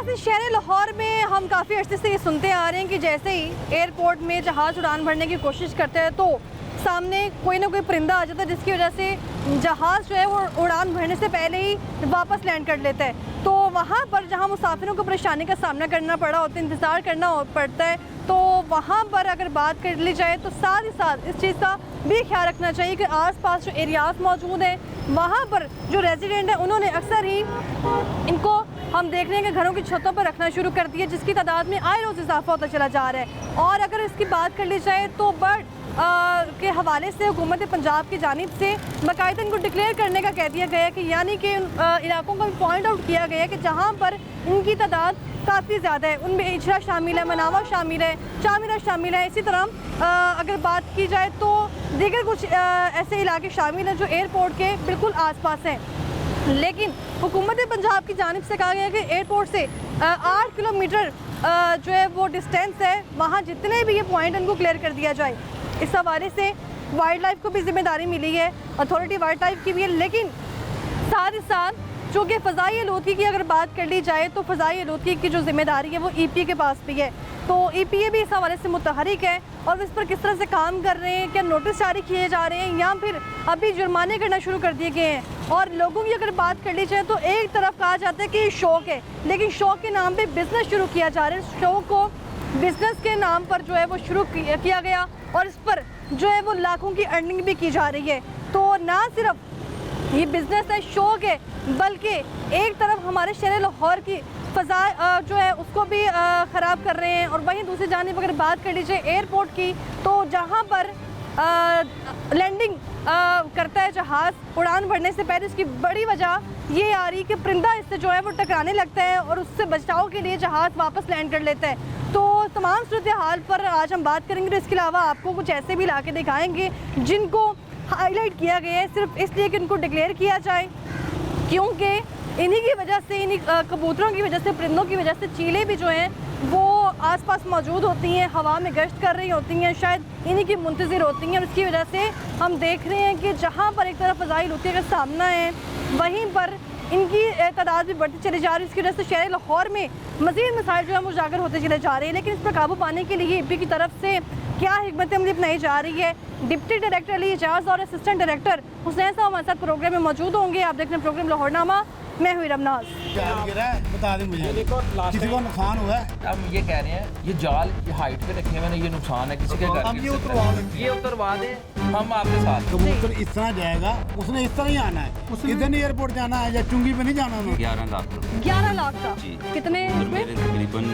नाज़रीन, शहर लाहौर में हम काफ़ी अर्से से ये सुनते आ रहे हैं कि जैसे ही एयरपोर्ट में जहाज़ उड़ान भरने की कोशिश करते हैं तो सामने कोई ना कोई परिंदा आ जाता है, जिसकी वजह से जहाज़ जो है वो उड़ान भरने से पहले ही वापस लैंड कर लेता है। तो वहाँ पर जहाँ मुसाफिरों को परेशानी का सामना करना पड़ा होता है, इंतज़ार करना पड़ता है, तो वहाँ पर अगर बात कर ली जाए तो साथ ही साथ इस चीज़ का भी ख्याल रखना चाहिए कि आसपास जो एरियाज़ मौजूद हैं वहाँ पर जो रेजिडेंट हैं उन्होंने अक्सर ही इनको हम देख रहे हैं कि घरों की छतों पर रखना शुरू कर दिया, जिसकी तादाद में आए रोज़ इजाफा होता चला जा रहा है। और अगर इसकी बात कर ली जाए तो बर्ड के हवाले से हुकूमत पंजाब की जानिब से बाकायदा इनको डिक्लेयर करने का कह दिया गया है कि यानी कि इलाकों का पॉइंट आउट किया गया है कि जहाँ पर इनकी तादाद काफ़ी ज़्यादा है, उनमें इछरा शामिल है, मनावा शामिल है, चामिरा शामिल है। इसी तरह अगर बात की जाए तो दीगर कुछ ऐसे इलाके शामिल हैं जो एयरपोर्ट के बिल्कुल आसपास हैं। लेकिन हुकूमत पंजाब की जानिब से कहा गया है कि एयरपोर्ट से 8 किलोमीटर जो है वो डिस्टेंस है, वहाँ जितने भी ये पॉइंट उनको क्लियर कर दिया जाए। इस हवाले से वाइल्ड लाइफ को भी जिम्मेदारी मिली है, अथॉरिटी वाइल्ड लाइफ की भी है, लेकिन साथ ही साथ चूँकि फ़ज़ाई आलूदगी की अगर बात कर ली जाए तो फ़ज़ाई आलूदगी की जो जिम्मेदारी है वो EPA के पास भी है। तो EPA भी इस हवाले से मुतहरिक है और इस पर किस तरह से काम कर रहे हैं, क्या नोटिस जारी किए जा रहे हैं या फिर अभी जुर्माने करना शुरू कर दिए गए हैं। और लोगों की अगर बात कर ली जाए तो एक तरफ कहा जाता है कि शौक़ है, लेकिन शौक़ के नाम पर बिज़नेस शुरू किया जा रहा है। शौक़ को बिज़नेस के नाम पर जो है वो शुरू किया गया और इस पर जो है वो लाखों की अर्निंग भी की जा रही है। तो ना सिर्फ ये बिज़नेस है, शौक़ है, बल्कि एक तरफ हमारे शहर लाहौर की फ़ज़ा जो है उसको भी ख़राब कर रहे हैं। और वहीं दूसरी जानिब अगर बात कर लीजिए एयरपोर्ट की, तो जहाँ पर लैंडिंग करता है जहाज़ उड़ान भरने से पहले, इसकी बड़ी वजह ये आ रही कि परिंदा इससे जो है वो टकराने लगता है और उससे बचाव के लिए जहाज़ वापस लैंड कर लेता है। तो तमाम सूरत हाल पर आज हम बात करेंगे। तो इसके अलावा आपको कुछ ऐसे भी इलाके दिखाएंगे जिनको हाईलाइट किया गया है सिर्फ इसलिए कि उनको डिक्लेयर किया जाए, क्योंकि इन्हीं की वजह से, इन्हीं कबूतरों की वजह से, परिंदों की वजह से चीलें भी जो हैं वो आसपास मौजूद होती हैं, हवा में गश्त कर रही होती हैं, शायद इन्हीं की मुंतज़िर होती हैं। और इसकी वजह से हम देख रहे हैं कि जहाँ पर एक तरफ फ़ज़ाई आलूदगी का सामना है वहीं पर इनकी तादाद भी बढ़ती चली जा रही है। इसकी वजह से शहर लाहौर में मज़ीद मसाइल जो है उजागर होते चले जा रहे हैं। लेकिन इस पर काबू पाने के लिए EPA की तरफ से क्या हिकमत अमली अपनाई जा रही है, डिप्टी डायरेक्टर अली एजाज और असिस्टेंट डायरेक्टर हुसैन साहब हमारे साथ प्रोग्राम में मौजूद होंगे। आप देख रहे हैं प्रोग्राम लाहौरनामा, मैं हुई रमनाज। बता दें मुझे, किसी को नुकसान हुआ है? हम ये कह रहे हैं ये जाल ये हाइट पे रखे हुए ना, ये नुकसान है किसी के घर हम ये उतरवा दें, हम आपके साथ। कबूतर इस तरह जाएगा, उसने इस तरह ही आना है, इधर एयरपोर्ट जाना है या चुंगी पे नहीं जाना। 11 लाख 11 लाख का जी। कितने मेरे तकरीबन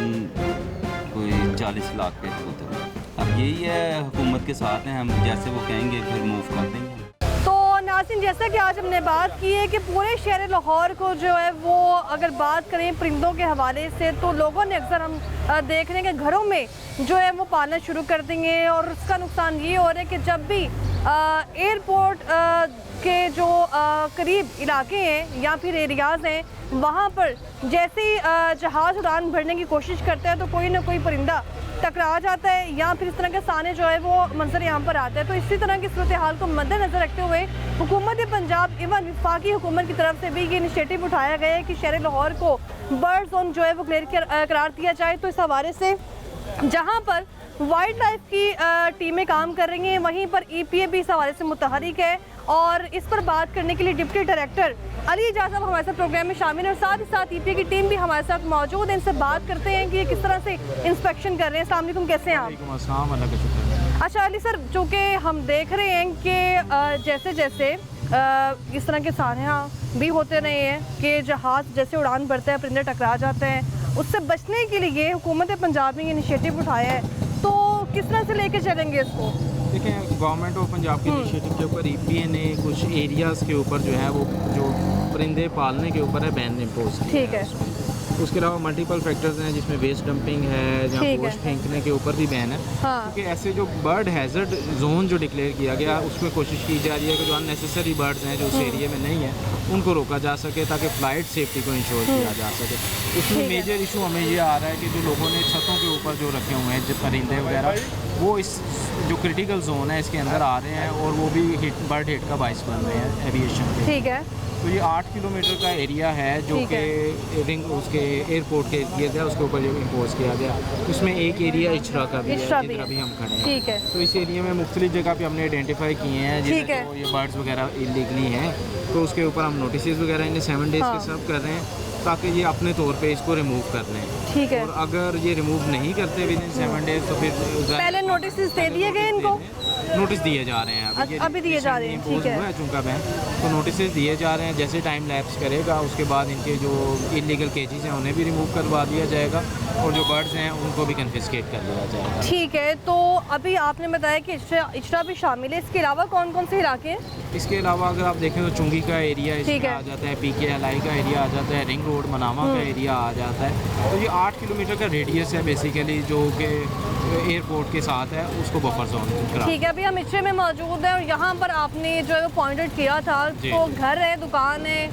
कोई 40 लाख के कबूतर। अब यही है, हुकूमत के साथ हैं हम, जैसे वो कहेंगे फिर मूव कर देंगे। तो नाज़रीन, जैसा कि आज हमने बात की है कि पूरे शहर लाहौर को जो है वो अगर बात करें परिंदों के हवाले से, तो लोगों ने अक्सर हम देख रहे हैं कि घरों में जो है वो पालना शुरू कर देंगे। और उसका नुकसान ये हो रहा है कि जब भी एयरपोर्ट के जो करीब इलाके हैं या फिर एरियाज़ हैं, वहाँ पर जैसे ही जहाज़ उड़ान भरने की कोशिश करता है तो कोई ना कोई परिंदा टकरा जाता है या फिर इस तरह के साने जो है वो मंजर यहाँ पर आता है। तो इसी तरह की सूरत हाल को मद्देनज़र रखते हुए हुकूमत पंजाब एवं वफाकी हुकूमत की तरफ से भी ये इनिशिएटिव उठाया गया है कि शहर लाहौर को बर्ड जोन जो है वो क्लियर करार दिया जाए। तो इस हवाले से जहाँ पर वाइल्ड लाइफ की टीमें काम कर रही हैं, वहीं पर EPA भी इस हवाले से मुतहरिक है। और इस पर बात करने के लिए डिप्टी डायरेक्टर अली एजाज साहब हमारे साथ प्रोग्राम में शामिल है और साथ ही साथ EPA की टीम भी हमारे साथ मौजूद है। इनसे बात करते हैं कि ये किस तरह से इंस्पेक्शन कर रहे हैं। अस्सलाम वालेकुम, कैसे हैं आप? अच्छा अली सर, चूँकि हम देख रहे हैं कि जैसे जैसे इस तरह के साने भी होते रहे हैं कि जहाज़ जैसे उड़ान भरता है परिंदे टकरा जाते हैं, उससे बचने के लिए हुकूमत पंजाब ने इनिशिएटिव उठाया है, तो किस तरह से लेके चलेंगे इसको? देखें, गवर्नमेंट ऑफ पंजाब के इनिशिएटिव के ऊपर EPA ने कुछ एरियाज़ के ऊपर जो है वो जो परिंदे पालने के ऊपर है बैन इम्पोज किया। ठीक है। उसके अलावा मल्टीपल फैक्टर्स हैं जिसमें वेस्ट डंपिंग है या गोश्त फेंकने के ऊपर भी बैन है। क्योंकि ऐसे जो बर्ड हैज़र्ड जोन जो डिक्लेयर किया गया उसमें कोशिश की जा रही है कि जो अननेसेसरी बर्ड्स हैं जो उस एरिया में नहीं है उनको रोका जा सके ताकि फ़्लाइट सेफ्टी को इंश्योर किया जा सके। उसमें मेजर इशू हमें ये आ रहा है कि जो लोगों ने छतों के ऊपर जो रखे हुए हैं जो परिंदे वगैरह वो इस जो क्रिटिकल जोन है इसके अंदर आ रहे हैं और वो भी बर्ड हिट का बाइस बन रहे हैं एविएशन के। ठीक है। तो ये 8 किलोमीटर का एरिया है जो ठीक कि रिंग उसके एयरपोर्ट के इर्द है, उसके ऊपर जो इम्पोज किया गया। उसमें एक एरिया इचरा का भी है जिधर अभी हम खड़े हैं। ठीक है। तो इस एरिया में मुख्तलिफ जगह पे हमने आइडेंटिफाई किए हैं ठीक जिसमें है। तो ये बर्ड्स वगैरह इलीगली हैं, तो उसके ऊपर हम नोटिस वगैरह इन्हें 7 डेज़ हाँ। के सर्व कर रहे हैं ताकि ये अपने तौर पे इसको रिमूव कर लें। ठीक है। और अगर ये रिमूव नहीं करते विद इन 7 डेज तो फिर पहले नोटिस दे दिए गए इनको? नोटिस दिए जा रहे हैं अच्छा, अभी दिए जा रहे हैं, ठीक है। हुआ है चूँकि बैन, तो नोटिस दिए जा रहे हैं। जैसे टाइम लैप्स करेगा उसके बाद इनके जो इलीगल केजेस हैं उन्हें भी रिमूव करवा दिया जाएगा और जो बर्ड्स हैं उनको भी कन्फिस्केट कर लिया जाएगा। ठीक है। तो अभी आपने बताया कि इचरा भी शामिल है, इसके अलावा कौन कौन से इलाके हैं? इसके अलावा अगर आप देखें तो चुंगी का एरिया ठीक इसमें है। आ जाता है, PKLI का एरिया आ जाता है, रिंग रोड मनामा का एरिया आ जाता है। तो ये 8 किलोमीटर का रेडियस है बेसिकली जो कि एयरपोर्ट के साथ है, उसको बफर जोन करा। ठीक है। अभी हम इचरे में मौजूद हैं और यहाँ पर आपने जो है पॉइंटेड किया था, जी। तो घर है, दुकान है,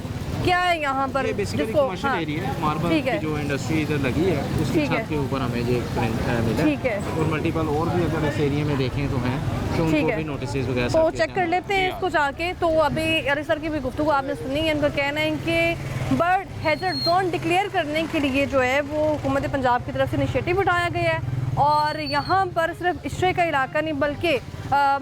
क्या है यहाँ पर? ये बेसिकली जिसको- कमर्शियल हाँ। एरिया है। मार्बल ठीक की है। जो इंडस्ट्री इधर लगी है उसकी ठीक है। छत के ऊपर हमें ये मिला ठीक है। और मल्टीपल और भी अगर इस एरिया में देखें तो हैं तो ठीक उनको है। भी नोटिस वगैरह तो सर्व किए चेक कर जाएंगे। लेते हैं जी, इसको जाके। तो अभी अली सर की भी गुफ्तगू आपने सुनी है, इनका कहना है कि बर्ड हैजर्ड जोन डिक्लेयर करने के लिए जो है वो हुकूमत पंजाब की तरफ से इनिशिएटिव उठाया गया है और यहाँ पर सिर्फ इचरे का इलाका नहीं बल्कि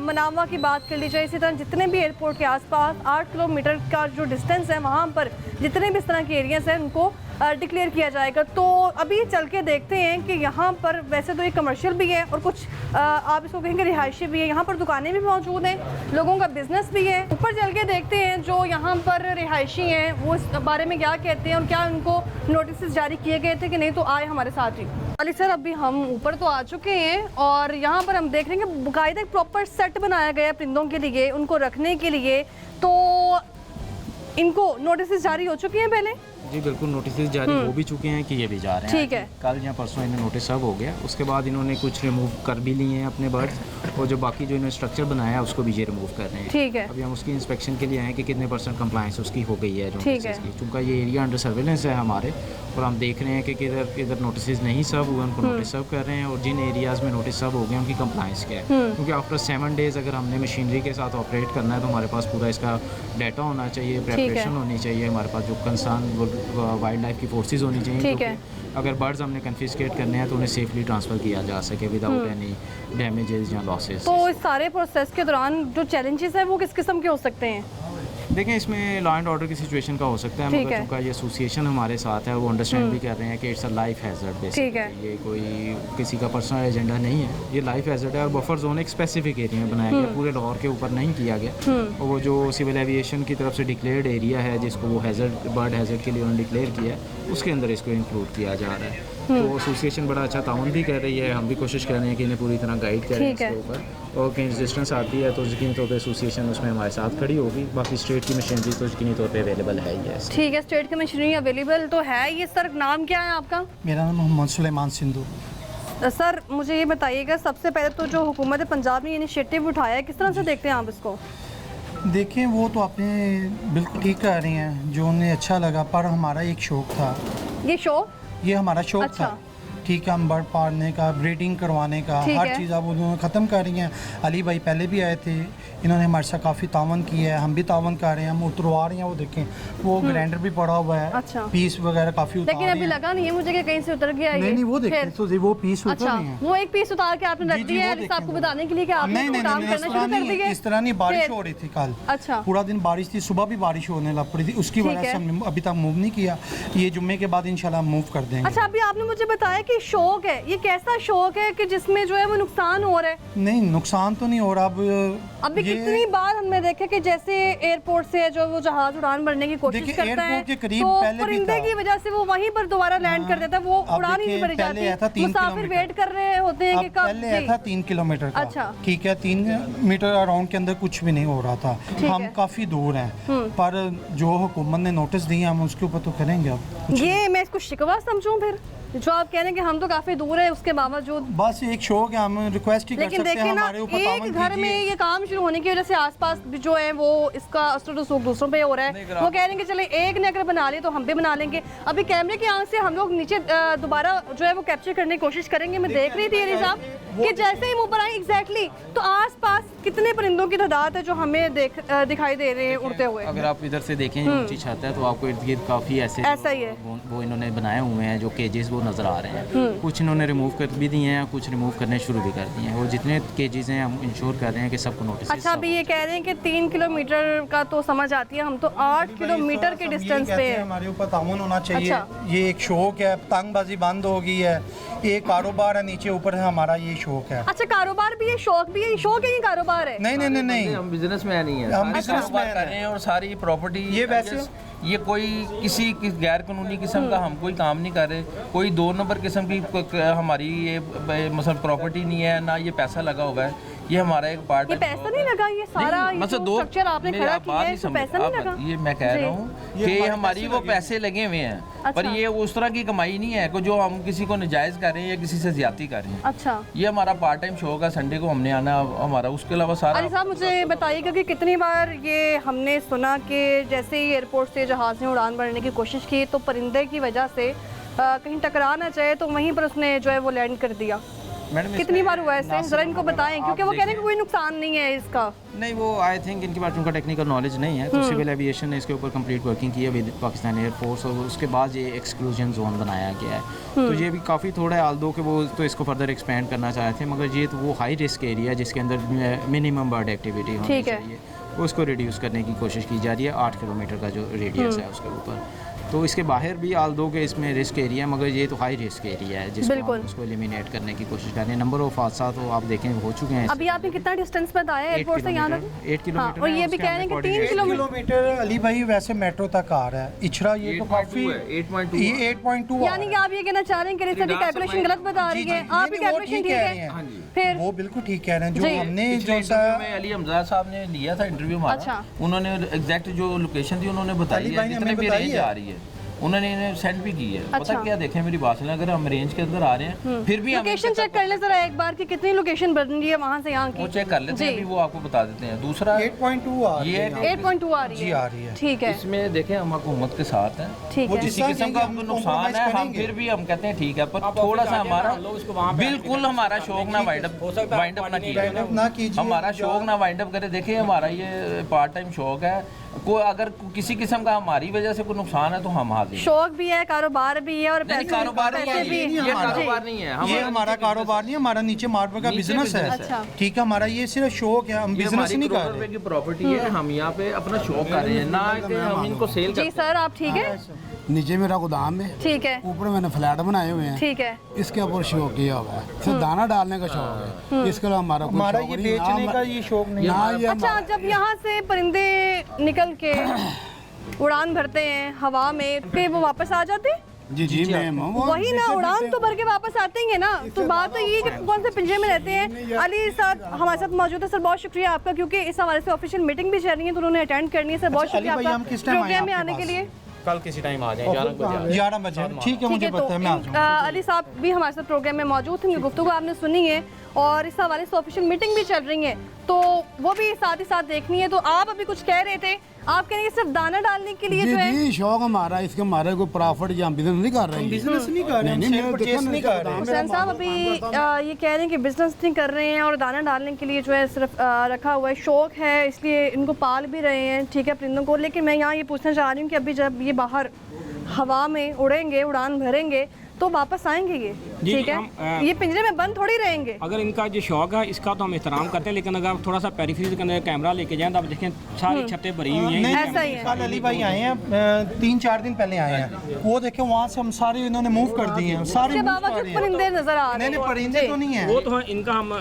मनावा की बात कर ली जाए, इसी तरह जितने भी एयरपोर्ट के आसपास 8 किलोमीटर का जो डिस्टेंस है वहाँ पर जितने भी इस तरह के एरियाज हैं उनको डिक्लेयर किया जाएगा। तो अभी चल के देखते हैं कि यहाँ पर वैसे तो ये कमर्शियल भी है और कुछ आप इसको कहेंगे रिहायशी भी है, यहाँ पर दुकानें भी मौजूद हैं, लोगों का बिजनेस भी है। ऊपर चल के देखते हैं जो यहाँ पर रिहायशी हैं वो इस बारे में क्या कहते हैं और क्या उनको नोटिस जारी किए गए थे कि नहीं। तो आए हमारे साथ ही अली सर, अभी हम ऊपर तो आ चुके हैं और यहाँ पर हम देख रहे हैं कि बाकायदा एक प्रॉपर सेट बनाया गया है परिंदों के लिए, उनको रखने के लिए। तो इनको नोटिस जारी हो चुकी हैं पहले? जी बिल्कुल, नोटिस जारी हो भी चुके हैं कि ये भी जा रहे हैं। ठीक है। कल या परसों इन्हें नोटिस सब हो गया, उसके बाद इन्होंने कुछ रिमूव कर भी लिए हैं अपने बर्ड्स और जो बाकी जो इन्होंने स्ट्रक्चर बनाया है उसको भी ये रिमूव कर रहे हैं। ठीक है। अभी हम उसकी इंस्पेक्शन के लिए आए हैं कि कितने % कंप्लाइंस उसकी हो गई है ठीक है। चूँकि ये एरिया अंडर सर्वेलेंस है हमारे और हम देख रहे हैं कि किधर किधर नोटिस नहीं सर्व हुए उनको नोटिस सर्व कर रहे हैं और जिन एरियाज़ में नोटिस सर्व हो गए उनकी कंप्लाइंस क्या है। क्योंकि आफ्टर 7 डेज़ अगर हमने मशीनरी के साथ ऑपरेट करना है तो हमारे पास पूरा इसका डाटा होना चाहिए, प्रेपरेशन होनी चाहिए, हमारे पास जो कंसर्न वाइल्ड लाइफ की फोर्सेज होनी चाहिए। ठीक है। अगर बर्ड्स हमने कन्फिस्केट करने हैं तो उन्हें सेफली ट्रांसफ़र किया जा सके विदाउट एनी डैमेजेस या लॉसेस। तो इस सारे प्रोसेस के दौरान जो चैलेंजेस हैं वो किस किस्म के हो सकते हैं? देखें, इसमें लॉ एंड ऑर्डर की सिचुएशन का हो सकता है, ठीक मगर है। चूँकि ये एसोसिएशन हमारे साथ है वो अंडरस्टैंड भी कर रहे हैं कि इट्स अ लाइफ हैजर्ड ठीक बेसिकली। है। ये कोई किसी का पर्सनल एजेंडा नहीं है, ये लाइफ हैजर्ड है और बफर जोन एक स्पेसिफिक एरिया में बनाया गया, पूरे लाहौर के ऊपर नहीं किया गया। और वो जो सिविल एविएशन की तरफ से डिक्लेयर्ड एरिया है जिसको वो हैजर्ड बर्ड हैजर्ड के लिए उन्होंने डिक्लेयर किया है उसके अंदर इसको इंक्लूड किया जा रहा है। तो एसोसिएशन बड़ा अच्छा ताउन भी कर रही है, हम भी कोशिश कर रहे हैं कि इन्हें पूरी तरह गाइड करें ठीक है। इसके ऊपर। और कहीं रेजिस्टेंस आती है तो यकीनी तौर पर एसोसिएशन उसमें हमारे साथ खड़ी होगी। बाकी स्टेट की मशीनरी तो यकीनी तौर पर अवेलेबल है ही है। ठीक है, स्टेट की मशीनरी अवेलेबल तो है। ये सर नाम क्या है आपका? मेरा नाम मोहम्मद सुलेमान सिंधु। सर मुझे ये बताइएगा, सबसे पहले तो जो हुकूमत पंजाब ने इनिशिएटिव उठाया है किस तरह से देखते हैं आप इसको? देखें, वो तो आपने बिल्कुल ठीक कह रही हैं, जो उन्हें अच्छा लगा, पर हमारा एक शौक़ था, ये शो ये हमारा शौक़ अच्छा। था। ठीक है, हम बर्ड पालने का, ब्रीडिंग करवाने का, ठीक हर है। चीज़ अब उन्होंने ख़त्म कर रही हैं। अली भाई पहले भी आए थे, इन्होंने हमारे साथ काफ़ी तावन किया है, हम भी तावन कर रहे हैं, हम उतरवा रहे हैं। वो देखें, वो ग्राइंडर भी पड़ा हुआ है, अच्छा। पीस वगैरह काफ़ी उतार लेकिन रहे अभी हैं। लगा नहीं है मुझे कि कहीं से उतर गया है नहीं ये। नहीं, वो देखें फिर- तो वो पीस उतर अच्छा, रहे हैं। वो एक पीस उतार के आपने रख जी, दिया वो है देखें आपको वो। बताने के लिए कि आपने नहीं इसको नहीं काम नहीं, करना शुरू कर दिए? इस तरह नहीं, बारिश फिर- हो रही थी कल। अच्छा। पूरा दिन बारिश थी, सुबह भी बारिश होने लग पड़ी थी, उसकी ठीक वजह से है। हमने अभी तक मूव नहीं किया। ये जुम्मे के बाद इंशाल्लाह मूव कर देंगे। अच्छा, अभी आपने मुझे बताया कि शौक है, ये कैसा शौक है कि जिसमें जो है वो नुकसान हो रहा है? नहीं, नुकसान तो नहीं हो रहा। अभी ये- कितनी बार हमने देखा कि जैसे एयरपोर्ट से जो वो जहाज उड़ान भरने की कोशिश देखिए, करता है एयरपोर्ट के करीब तो पहले भी परिंदे था। की वजह से वो वहीं पर दोबारा लैंड कर देता है, वो अब उड़ान ही नहीं देखिए, भरी पहले आया था जाती, 3 मुसाफिर किलोमीटर। वेट कर रहे होते हैं कि अब कब पहले आया जी। था 3 किलोमीटर का। अच्छा। ठीक है, 3 मीटर अराउंड के अंदर कुछ भी नहीं हो रहा था। हम है। काफ़ी दूर हैं, पर जो हुकूमत ने नोटिस दिए हम उसके ऊपर तो करेंगे। अब ये मैं इसको शिकवा समझूं फिर, जो आप कह रहे हैं कि हम तो काफी दूर है उसके बावजूद? बस एक शौक है, हम रिक्वेस्ट ही कर लेकिन सकते हैं देखिए ना, हमारे ऊपर एक तावन घर में कीजिए। ये काम शुरू होने की वजह से आसपास भी जो है वो इसका असर रसूख दूसरों पे हो रहा है। वो कह रहे हैं कि चले एक ने अगर बना लिए तो हम भी बना लेंगे। अभी कैमरे की आंख से हम लोग नीचे दोबारा जो है वो कैप्चर करने की कोशिश करेंगे। मैं देख रही थी अली साहब, कि जैसे ही हम ऊपर आए एग्जैक्टली तो आसपास कितने परिंदों की तादाद है जो हमें दिखाई दे रहे हैं उड़ते हुए। अगर आप इधर से देखें ऊंची छत है तो आपको इर्द गिर्द काफ़ी ऐसा ही है। वो इन्होंने बनाए हुए हैं जो केजेस वो नज़र आ रहे हैं। कुछ इन्होंने रिमूव कर भी दिए हैं, कुछ रिमूव करने शुरू भी कर दिए हैं, और जितने केजेस हैं हम इंश्योर कर रहे हैं कि सबको नोटिस। अच्छा, अभी ये कह रहे हैं कि 3 किलोमीटर का तो समझ आती है, हम तो 8 किलोमीटर के डिस्टेंस पे है। हमारे ऊपर ताउन होना चाहिए। अच्छा। ये एक शौक है, पतंगबाजी बंद हो गई है, ये कारोबार है, नीचे ऊपर है हमारा ये शौक है। अच्छा, कारोबार भी है, शौक भी है, शौक है ये कारोबार है? नहीं नहीं नहीं नहीं, हम बिजनेसमैन ही हैं, हम सारे बिजनेसमैन कारोबार कर रहे हैं और सारी प्रॉपर्टी ये वैसे- ये कोई किसी गैर कानूनी किस्म का हम कोई काम नहीं कर रहे, कोई 2 नंबर किस्म की हमारी ये मतलब प्रॉपर्टी नहीं है, ना ये पैसा लगा हुआ है, ये हमारा एक पार्ट ये पैसा नहीं लगा, ये सारा ये मतलब जो स्ट्रक्चर आपने खड़ा किया है इसमें पैसा नहीं लगा? ये मैं कह जी। रहा हूँ कि हमारी वो पैसे लगे हुए हैं, पर अच्छा। ये उस तरह की कमाई नहीं है कि जो हम किसी को नाजायज कर रहे हैं या किसी से ज्यादती कर रहे हैं। अच्छा, ये हमारा पार्ट टाइम शो का, संडे को हमने आना हमारा, उसके अलावा सारा। अली साहब मुझे बताइएगा कि कितनी बार ये हमने सुना कि जैसे ही एयरपोर्ट से जहाज़ ने उड़ान भरने की कोशिश की तो परिंदे की वजह से कहीं टकरा ना जाए तो वहीं पर उसने जो है वो लैंड कर दिया। मैडम कितनी बार हुआ ऐसे, जरा इनको बताएं, क्योंकि वो कह रहे हैं कि कोई नुकसान नहीं है इसका। नहीं, वो आई थिंक इनके पास उनका टेक्निकल नॉलेज नहीं है, तो सिविल एविएशन ने इसके ऊपर कंप्लीट वर्किंग की है विद पाकिस्तान एयरफोर्स, और उसके बाद ये एक्सक्लूजन जोन बनाया गया है। तो ये भी काफ़ी थोड़ा है, आल्दो कि वो तो इसको फर्दर एक्सपेंड करना चाहे थे, मगर ये तो वो हाई रिस्क एरिया है जिसके अंदर मिनिमम बर्ड एक्टिविटी होनी ठीक है। चाहिए, उसको रिड्यूस करने की कोशिश की जा रही है। 8 किलोमीटर का जो रेडियस है उसके ऊपर, तो इसके बाहर भी आल्दो के इसमें रिस्क एरिया है, मगर ये तो हाई रिस्क एरिया है जिसको बिल्कुल। हम उसको एलिमिनेट करने की कोशिश कर रहे हैं। नंबर ऑफ हादसा तो आप देखें हो चुके हैं। अभी आपने कितना डिस्टेंस बताया एयरपोर्ट से यहाँ तक? 8 किलोमीटर और ये भी कह रहे हैं कि 3 किलोमीटर अली भाई वैसे मेट्रो तक आ रहा है। इचरा ये तो काफी 8.2 ये 8.2 यानी कि आप ये कहना चाह रहे हैं कि रिसर्च कैलकुलेशन गलत बता रही है, आप नहीं, ही वो कैलकुलेशन ठीक ठीक कह है? रहे हैं। फिर वो बिल्कुल ठीक कह रहे हैं। जो जी। हमने पिछले जो सा इंटरव्यू में अली हमजा साहब ने लिया था इंटरव्यू हमारा, अच्छा। उन्होंने एग्जैक्ट जो लोकेशन थी उन्होंने बताई अली है, भाई ने जितने हमें भी बताई रेंज है। आ रही है उन्होंने इन्हें सेंड भी की है। अच्छा। पता क्या, देखें मेरी बात सुने, अगर हम रेंज के अंदर आ रहे हैं फिर भी हमें लोकेशन चेक कर लें जरा एक बार कि कितनी लोकेशन बन रही है वहाँ से यहाँ की। वो चेक कर लेते हैं, जी। अभी वो आपको बता देते हैं। दूसरा 8.2 आ रही ये है। 8.2 आ रही जी, है? आ रही है। ठीक है, इसमें देखें हम हुकूमत के साथ हैं, ठीक वो है। जिस किसी किस्म का हमको नुकसान है, हम फिर भी हम कहते हैं ठीक है, पर थोड़ा सा हमारा बिल्कुल हमारा शौक ना वाइंड अप ना किया ना कीजिए। हमारा शौक ना वाइंड अप करे। देखिए हमारा ये पार्ट टाइम शौक है, कोई अगर किसी किस्म का हमारी वजह से कोई नुकसान है तो हम हाजिर हैं। शौक भी है, कारोबार भी है और नहीं, पैसे कारोबार नहीं पैसे है, भी ये कारोबार नहीं है, ये हमारा कारोबार नहीं है, हमारा नीचे मार्बल का नीचे बिजनेस है। business है। ठीक है, हमारा ये सिर्फ शौक है, हम ये बिजनेस हमारी नहीं कर करोड़ रुपए रहे। की प्रॉपर्टी है, हम यहाँ पे अपना शौक कर रहे हैं, ना कि हम इनको सेल जी करते हैं। सर, आप ठीक है? नीचे मेरा गोदाम है, ठीक है, ऊपर मैंने फ्लैट बनाए हुए हैं, ठीक है। इसके ऊपर शौक किया हुआ है, सिर्फ दाना डालने का शौक है। इसके अलावा हमारा कोई हमारा शौक ये नहीं, बेचने ना का ये शौक नहीं ना है। ये अच्छा, जब यहाँ से परिंदे निकल के उड़ान भरते हैं हवा में, फिर वो वापस आ जाते हैं? जी जी मैम, वही ना, उड़ान तो भर के वापस आते ही है ना। तो बात तो ये कि कौन से पिंजरे में रहते हैं। अली साहब हमारे साथ मौजूद है। सर बहुत शुक्रिया आपका, क्योंकि इस हवाले से ऑफिशियल मीटिंग भी चल रही है तो उन्होंने अटेंड करनी है। सर बहुत अच्छा, अली शुक्रिया भाई, हम आपका किस टाइम आए प्रोग्राम में आपके आने के पास? लिए। कल किसी टाइम आ जाए, 11 बजे 11 बजे ठीक है, मुझे ठीक पता है, मैं आ तो जाऊँगा। अली साहब भी हमारे साथ प्रोग्राम में मौजूद थे, गुफ्तगू आपने सुनी है और इस हवाले से ऑफिशियल मीटिंग भी चल रही है तो वो भी साथ ही साथ देखनी है। तो आप अभी कुछ कह रहे थे, आप कह रहे हैं सिर्फ दाना डालने के लिए जी जो है। जी शौक हमारा, इसके हमारे कोई प्रॉफिट या हम बिजनेस नहीं कर रहे हैं। बिजनेस नहीं कर रहे, हम सेल परचेस नहीं कर रहे। हुसैन साहब अभी ये कह रहे हैं कि बिजनेस नहीं कर रहे हैं और दाना डालने के लिए जो है सिर्फ रखा हुआ है, शौक है, इसलिए इनको पाल भी रहे हैं, ठीक है, परिंदों को। लेकिन मैं यहाँ ये पूछना चाह रही हूँ कि अभी जब ये बाहर हवा में उड़ेंगे, उड़ान भरेंगे तो वापस आएंगे ये, जी, ठीक है? हम, ये पिंजरे में बंद थोड़ी रहेंगे। अगर इनका जो शौक है इसका तो हम एहतराम करते हैं, लेकिन अगर आप थोड़ा सा पेरिफेरी के अंदर कैमरा लेके जाएं तो आप देखें सारी छतें भरी हुई हैं। नहीं, ऐसा ही है। कल अली भाई आए हैं, 3-4 दिन पहले आए हैं, वो देखे वहाँ से हम सारे इन्होंने मूव कर दिए हैं, सारे इसके move कर बावजूद रहे हैं। परिंदे नजर आ रहे नहीं हैं। नहीं, परिंदे तो नहीं है। वो तो हाँ, इनका हम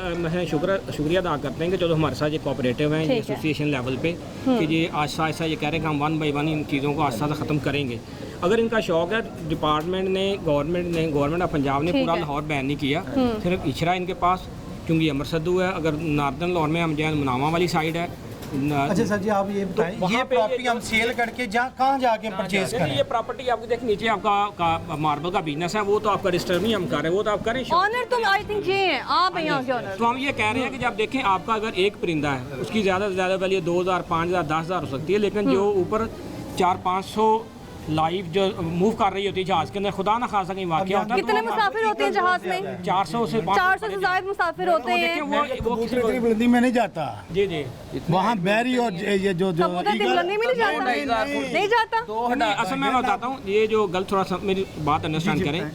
शुक्रिया अदा करते हैं कि जो हमारे साथ ये कोऑपरेटिव हैं, ये ठीक है। एसोसिएशन लेवल पे कि ये आहिस्ता आहिस्ता ये कह रहे हैं कि हम 1 बाई 1 इन चीज़ों को आहिस्ता आहिस्ता ख़त्म करेंगे। अगर इनका शौक है, डिपार्टमेंट ने गवर्नमेंट ऑफ पंजाब ने ठीक पूरा है। लाहौर बैन नहीं किया, सिर्फ इचरा इनके पास, क्योंकि अमर सद्दू है। अगर नार्दर्न लाहौर में हम जाए, मुनावा वाली साइड है। अच्छा सर जी, आप ये बताएं, वहाँ ये पे प्रॉपर्टी हम सेल करके कहाँ जाके परचेज ये करें? प्रॉपर्टी आपको देख नीचे आपका मार्बल का बिजनेस है, वो तो आपका रजिस्टर नहीं हम कर रहे, वो तो आप करें। ऑनर तो आई थिंक ये हैं, आप हैं यहाँ के ऑनर। तो हम ये कह रहे हैं कि जब देखें आपका अगर एक परिंदा है उसकी ज़्यादा से ज़्यादा वैल्यू 2000, 5000, 10,000 हो सकती है, लेकिन जो ऊपर 400-500 लाइव जो मूव कर रही होती है जहाज़ के अंदर, खुदा ना खासा कहीं वाक़या होता है। कितने मुसाफिर होते हैं जहाज में? 400 से 400 से ज्यादा मुसाफिर होते हैं। वो कबूतर इतनी बुलंदी में नहीं जाता। जी जी वहाँ बैरी और ये जो कबूतर इतनी बुलंदी में नहीं जाता, नहीं जाता। नहीं, असल में मैं बताता हूँ, ये जो गलत थोड़ा सा मेरी बात अंडरस्टैंड करें,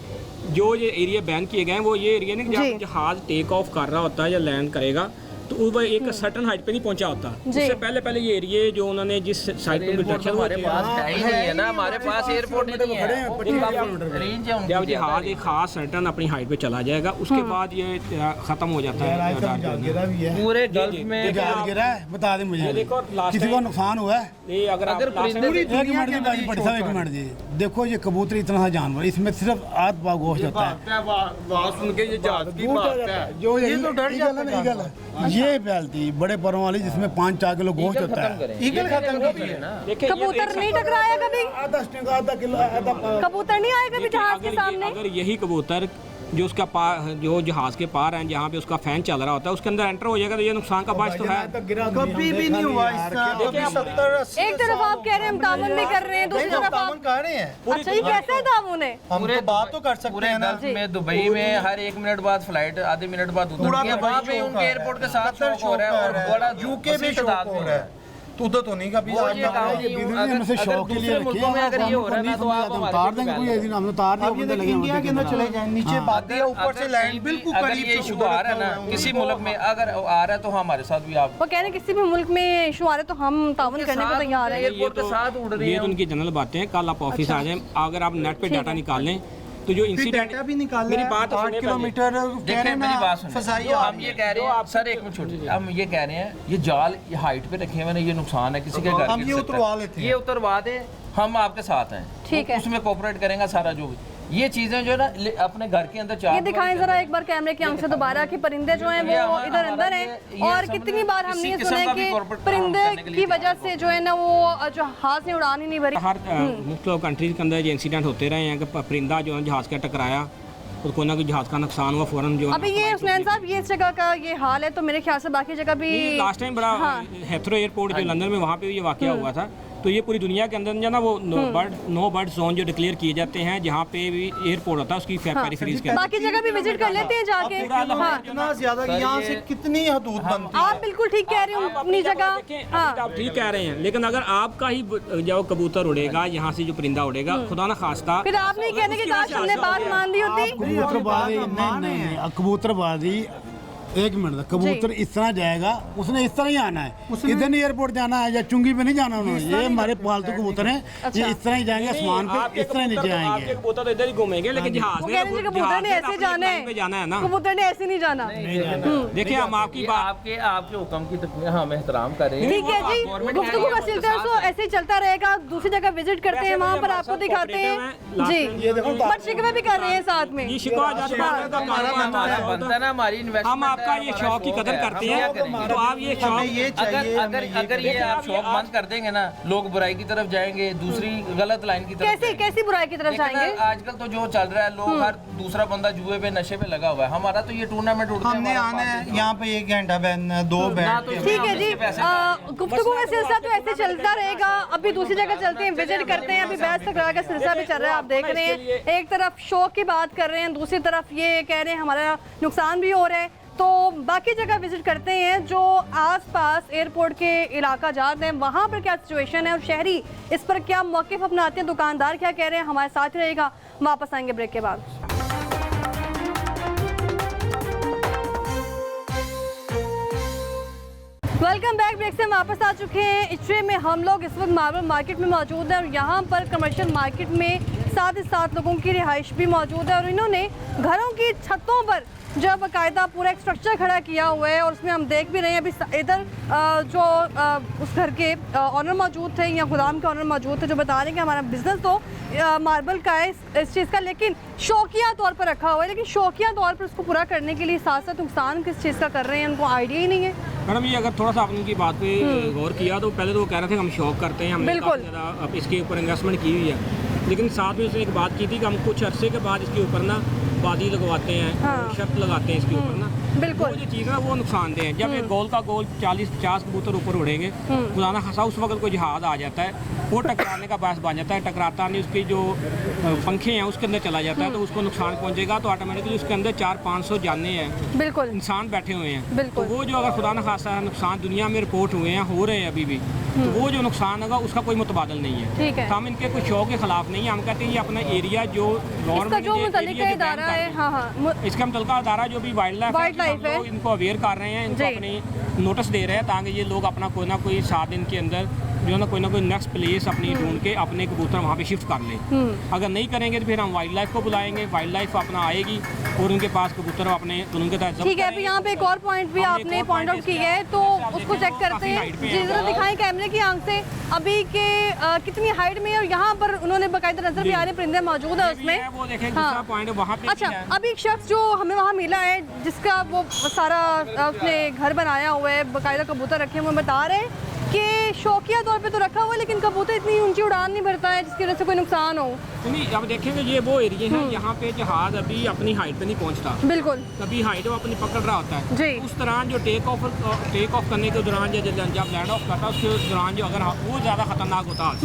जो ये एरिया बैन किए गए हैं वो ये एरिया नहीं जी। जब जहाज टेक ऑफ कर रहा होता है या लैंड करेगा तो वो एक सर्टन हाइट पे नहीं पहुंचा होता। उससे पहले ये एरिया जो उन्होंने जिस साइड पे कंस्ट्रक्शन हमारे पास है ही नहीं है ना, हमारे पास एयरपोर्ट ही नहीं है, रेंज है जब जहाज एक खास सर्टन अपनी हाइट पे चला जाएगा उसके बाद ये खत्म हो जाता है। गिरा भी है, पूरे गल्फ में जहाज गिरा है, बता दें मुझे देखो लास्ट किसी को नुकसान हुआ है? ये अगर अगर परिंदे एक मिनट जी बाजी पड़ी साहब, एक मिनट जी। देखो ये कबूतर इतना सा जानवर, इसमें सिर्फ आध पाव गोश्त होता है। सुन के ये जहाज की बात है। जो ये तो डर जाता है ईगल है, ये फैलती बड़े परों वाली जिसमें 5-4 किलो गोश्त होता है। ईगल खत्म कीजिए ना। कबूतर नहीं टकराया कभी? आधा स्टिंग, आधा किलो, आधा पाव। कबूतर नहीं आए कभी जहाज के सामने? अगर यही कबूतर जो उसका जो जहाज के पार है जहाँ पे उसका फैन चल रहा होता है उसके अंदर एंटर हो जाएगा तो ये नुकसान का बायस तो है। कभी भी नहीं हुआ इसका। कभी 70-80 एक तरफ आप कह रहे हैं हम तामुन भी कर रहे हैं, दूसरी तरफ आप कर रहे हैं। अच्छा ये कैसे है तामुन है? हम तो बात तो कर सकते पूरे हैं ना। गल्फ में दुबई में हर 1 मिनट बाद फ्लाइट, आधे मिनट बाद उधर है, वहाँ पे उनके एयरपोर्ट के साथ शौक हो रहा है और बड़ा यूके में शौक हो रहा है, तो उधर तो नहीं कभी। वो ये काम नहीं होगा। से शौक के लिए मुल्कों में अगर ये हो रहा है ना तो आप उतार देंगे, कोई ऐसी हम उतार अब ये देखिए इंडिया के अंदर चले जाएं, नीचे बातें ऊपर से लैंड बिल्कुल अगर करीब ये से इशू उधर आ रहा है ना किसी मुल्क में, अगर आ रहा है तो हमारे साथ भी आप वो कह रहे हैं किसी भी मुल्क में इशू आ रहे तो हम ताउन करने को तैयार हैं। एयरपोर्ट के साथ उड़ रही ये है। तो उनकी जनरल बातें हैं। कल आप ऑफिस आ जाएं, अगर आप नेट पे डाटा निकाल लें तो जो इंसिडेंट डाटा भी निकाल मेरी बात तो 8 सुनिए किलोमीटर देखिए मेरी बात सुनिए, फसाई जो हम ये कह रहे हैं सर, एक मिनट छोड़िए, हम ये कह रहे हैं ये जाल ये हाइट पे रखे हुए हैं, ये नुकसान है किसी के घर। हम ये उतरवा लेते हैं। ये उतरवा दे, हम आपके साथ हैं, ठीक है। उसमें कोऑपरेट करेंगे सारा जो भी ये चीजें जो है ना अपने घर के अंदर चार ये दिखाएं जरा एक बार कैमरे की आंख से दोबारा कि परिंदे जो हैं वो इधर अंदर हैं और कितनी बार हमने ये सुना है कि परिंदे की वजह से जो है ना वो जो हाथ से उड़ान ही नहीं भरी। हर मुख्तलिफ कंट्रीज के अंदर ये इंसिडेंट होते रहे हैं कि परिंदा जो है जहाज़ का टकराया तो कोई ना कोई जहाज़ का नुकसान हुआ, फ़ौरन जो अभी ये हुसैन साहब ये इस जगह का ये हाल है तो मेरे ख्याल से बाकी जगह भी लास्ट टाइम बड़ा हेथरो एयरपोर्ट जो लंदन में वहाँ पे भी ये वाक़या हुआ था। तो ये पूरी दुनिया के अंदर जो ना वो नो बर्ड जोन जो डिक्लेयर किए जाते हैं जहाँ पे भी एयरपोर्ट होता है उसकी पेरिफेरीज के बाकी जगह भी विजिट कर लेते हैं जाके। हाँ इतना ज्यादा यहाँ से कितनी हदूद बनती है। आप बिल्कुल ठीक कह रहे हो अपनी जगह। हाँ आप ठीक कह रहे हैं, लेकिन अगर आपका ही जब कबूतर उड़ेगा यहाँ से जो परिंदा उड़ेगा खुदा ना खास्ता फिर आप नहीं कहने की काश हमने बात मान ली होती। कबूतरबाजी नहीं, कबूतरबाजी एक मिनट, कबूतर इस तरह जाएगा, उसने इस तरह ही आना है, इधर नहीं एयरपोर्ट जाना है या चुंगी पे नहीं जाना उन्होंने। ये हमारे पालतू कबूतर हैं, ये इस तरह ही जाएंगे आसमान पे, इस तरह नीचे आएंगे। आपके कबूतर तो इधर ही घूमेंगे, लेकिन जहाज में कबूतर ने ऐसे जाना है ना, कबूतर ने ऐसे नहीं जाना। देखिए हम आपकी बात आपके हुक्म की हम एहतराम कर रहे हैं। ठीक है जी, गुफ्तगू का सिलसिला तो ऐसे ही चलता रहेगा। दूसरी जगह विजिट करते हैं, वहाँ पर आपको दिखाते हैं जी, बट शिकवे भी कर रहे हैं साथ में। ये शिकवा बनता है ना हमारी इन्वेस्टमेंट, हम आपका ये शौक की कदर करते हैं तो आप ये शौक अगर ये आप शौक बंद कर देंगे ना, लोग बुराई की तरफ जाएंगे, दूसरी गलत लाइन की तरफ। कैसी बुराई की तरफ जाएंगे? आजकल तो जो चल रहा है, लोग हर दूसरा बंदा जुए पे नशे पे लगा हुआ है। हमारा तो ये टूर्नामेंट उड़ते हमने आना है यहाँ पे 1 घंटा बैठना, 2 बैठ के। ठीक है जी, गुफ्तगू का सिलसिला तो ऐसे चलता रहेगा। अभी दूसरी जगह चलते हैं, विजिट करते हैं। अभी बहस तकरार का सिलसिला भी चल रहा है, आप देख रहे हैं। एक तरफ शौक की बात कर रहे हैं, दूसरी तरफ ये कह रहे हैं हमारा नुकसान भी हो रहा है। तो बाकी जगह विजिट करते हैं जो आसपास एयरपोर्ट के इलाका जाते हैं, वहाँ पर क्या सिचुएशन है और शहरी इस पर क्या मौक़िफ़ अपनाते हैं, दुकानदार क्या कह रहे हैं। हमारे साथ रहेगा, वापस आएंगे ब्रेक के बाद। Welcome back. ब्रेक से हम वापस आ चुके हैं। इचरे में हम लोग इस वक्त मार्बल मार्केट में मौजूद हैं और यहाँ पर कमर्शियल मार्केट में साथ ही साथ लोगों की रिहाइश भी मौजूद है और इन्होंने घरों की छतों पर जो बाकायदा पूरा एक स्ट्रक्चर खड़ा किया हुआ है और उसमें हम देख भी रहे हैं अभी इधर जो उस घर के ऑनर मौजूद थे या गोदाम के ऑनर मौजूद थे जो बता रहे हैं कि हमारा बिजनेस तो मार्बल का है इस चीज़ का, लेकिन शौकिया तौर पर रखा हुआ है। लेकिन शौकिया तौर पर उसको पूरा करने के लिए साथ साथ नुकसान किस चीज़ का कर रहे हैं उनको आइडिया ही नहीं है। मैडम ये अगर थोड़ा सा आपने उनकी बात पे गौर किया तो पहले तो वो कह रहे थे हम शौक करते हैं, हमने काफ़ी ज़्यादा इसके ऊपर इन्वेस्टमेंट की हुई है, लेकिन साथ में उसने एक बात की थी कि हम कुछ अरसे के बाद इसके ऊपर ना बादी लगवाते हैं, शर्त लगाते हैं इसके ऊपर ना, बिल्कुल। वो जो चीज़ है वो नुकसानदेह है। जब एक गोल का गोल 40-50 कबूतर ऊपर उड़ेंगे, खुदा ना खासा उस वक्त कोई जहाज आ जाता है, वो टकराने का बायस बन जाता है, टकराता नहीं, उसकी जो पंखे हैं उसके अंदर चला जाता है तो उसको नुकसान पहुंचेगा, तो ऑटोमेटिकली उसके अंदर 400-500 जाने हैं, बिल्कुल इंसान बैठे हुए हैं। बिल्कुल। तो वो जो अगर खुदा न खासा नुकसान दुनिया में रिपोर्ट हुए हैं, हो रहे हैं अभी भी, तो वो जो नुकसान होगा उसका कोई मुतबादल नहीं है। ठीक है। तो हम इनके कुछ शौक के खिलाफ नहीं है, हम कहते हैं ये अपना एरिया जो इसका गवर्नमेंट जो मुतल्लिका इदारा है, हाँ हाँ, इसका मुतल्लिका इदारा जो भी वाइल्ड लाइफ है, लोग इनको अवेयर कर रहे हैं, इनको जी। अपनी नोटिस दे रहे हैं ताकि ये लोग अपना कोई ना कोई 7 दिन के अंदर जो ना कोई नेक्स्ट प्लेस अपनी ढूंढ के अपने कबूतर वहाँ पे शिफ्ट कर लें। अगर नहीं करेंगे तो फिर हम वाइल्ड लाइफ को बुलाएंगे, वाइल्ड लाइफ अपना आएगी और उनके पास कबूतर अपने कानून के तहत। ठीक है। अभी यहाँ पे एक और पॉइंट भी आपने पॉइंट आउट किया है, तो उसको चेक करते हैं जी, जरा दिखाएं कैमरे की आंख से अभी के कितनी हाइट में है, और यहाँ पर उन्होंने बाकायदा नजर भी आ रहे परिंदे मौजूद है उसमें। वो देखें दूसरा पॉइंट वहाँ पे। अच्छा, अभी एक शख्स जो हमें वहाँ मिला है जिसका वो सारा उसने घर बनाया हुआ है, बाकायदा कबूतर रखे हुए, बता रहे हैं कि शौकिया तौर पे तो रखा हुआ है लेकिन कबूतर इतनी ऊंची उड़ान नहीं भरता है जिसकी वजह से कोई नुकसान हो। नहीं, अब देखेंगे ये वो एरिया है यहाँ पे जहाज अभी अपनी हाइट पे नहीं पहुँचता, बिल्कुल, कभी हाइट वो अपनी पकड़ रहा होता है जी। उस दौरान जो टेक ऑफ करने के दौरान जब लैंड ऑफ करता है उसके दौरान जो अगर वो ज़्यादा खतरनाक होता है,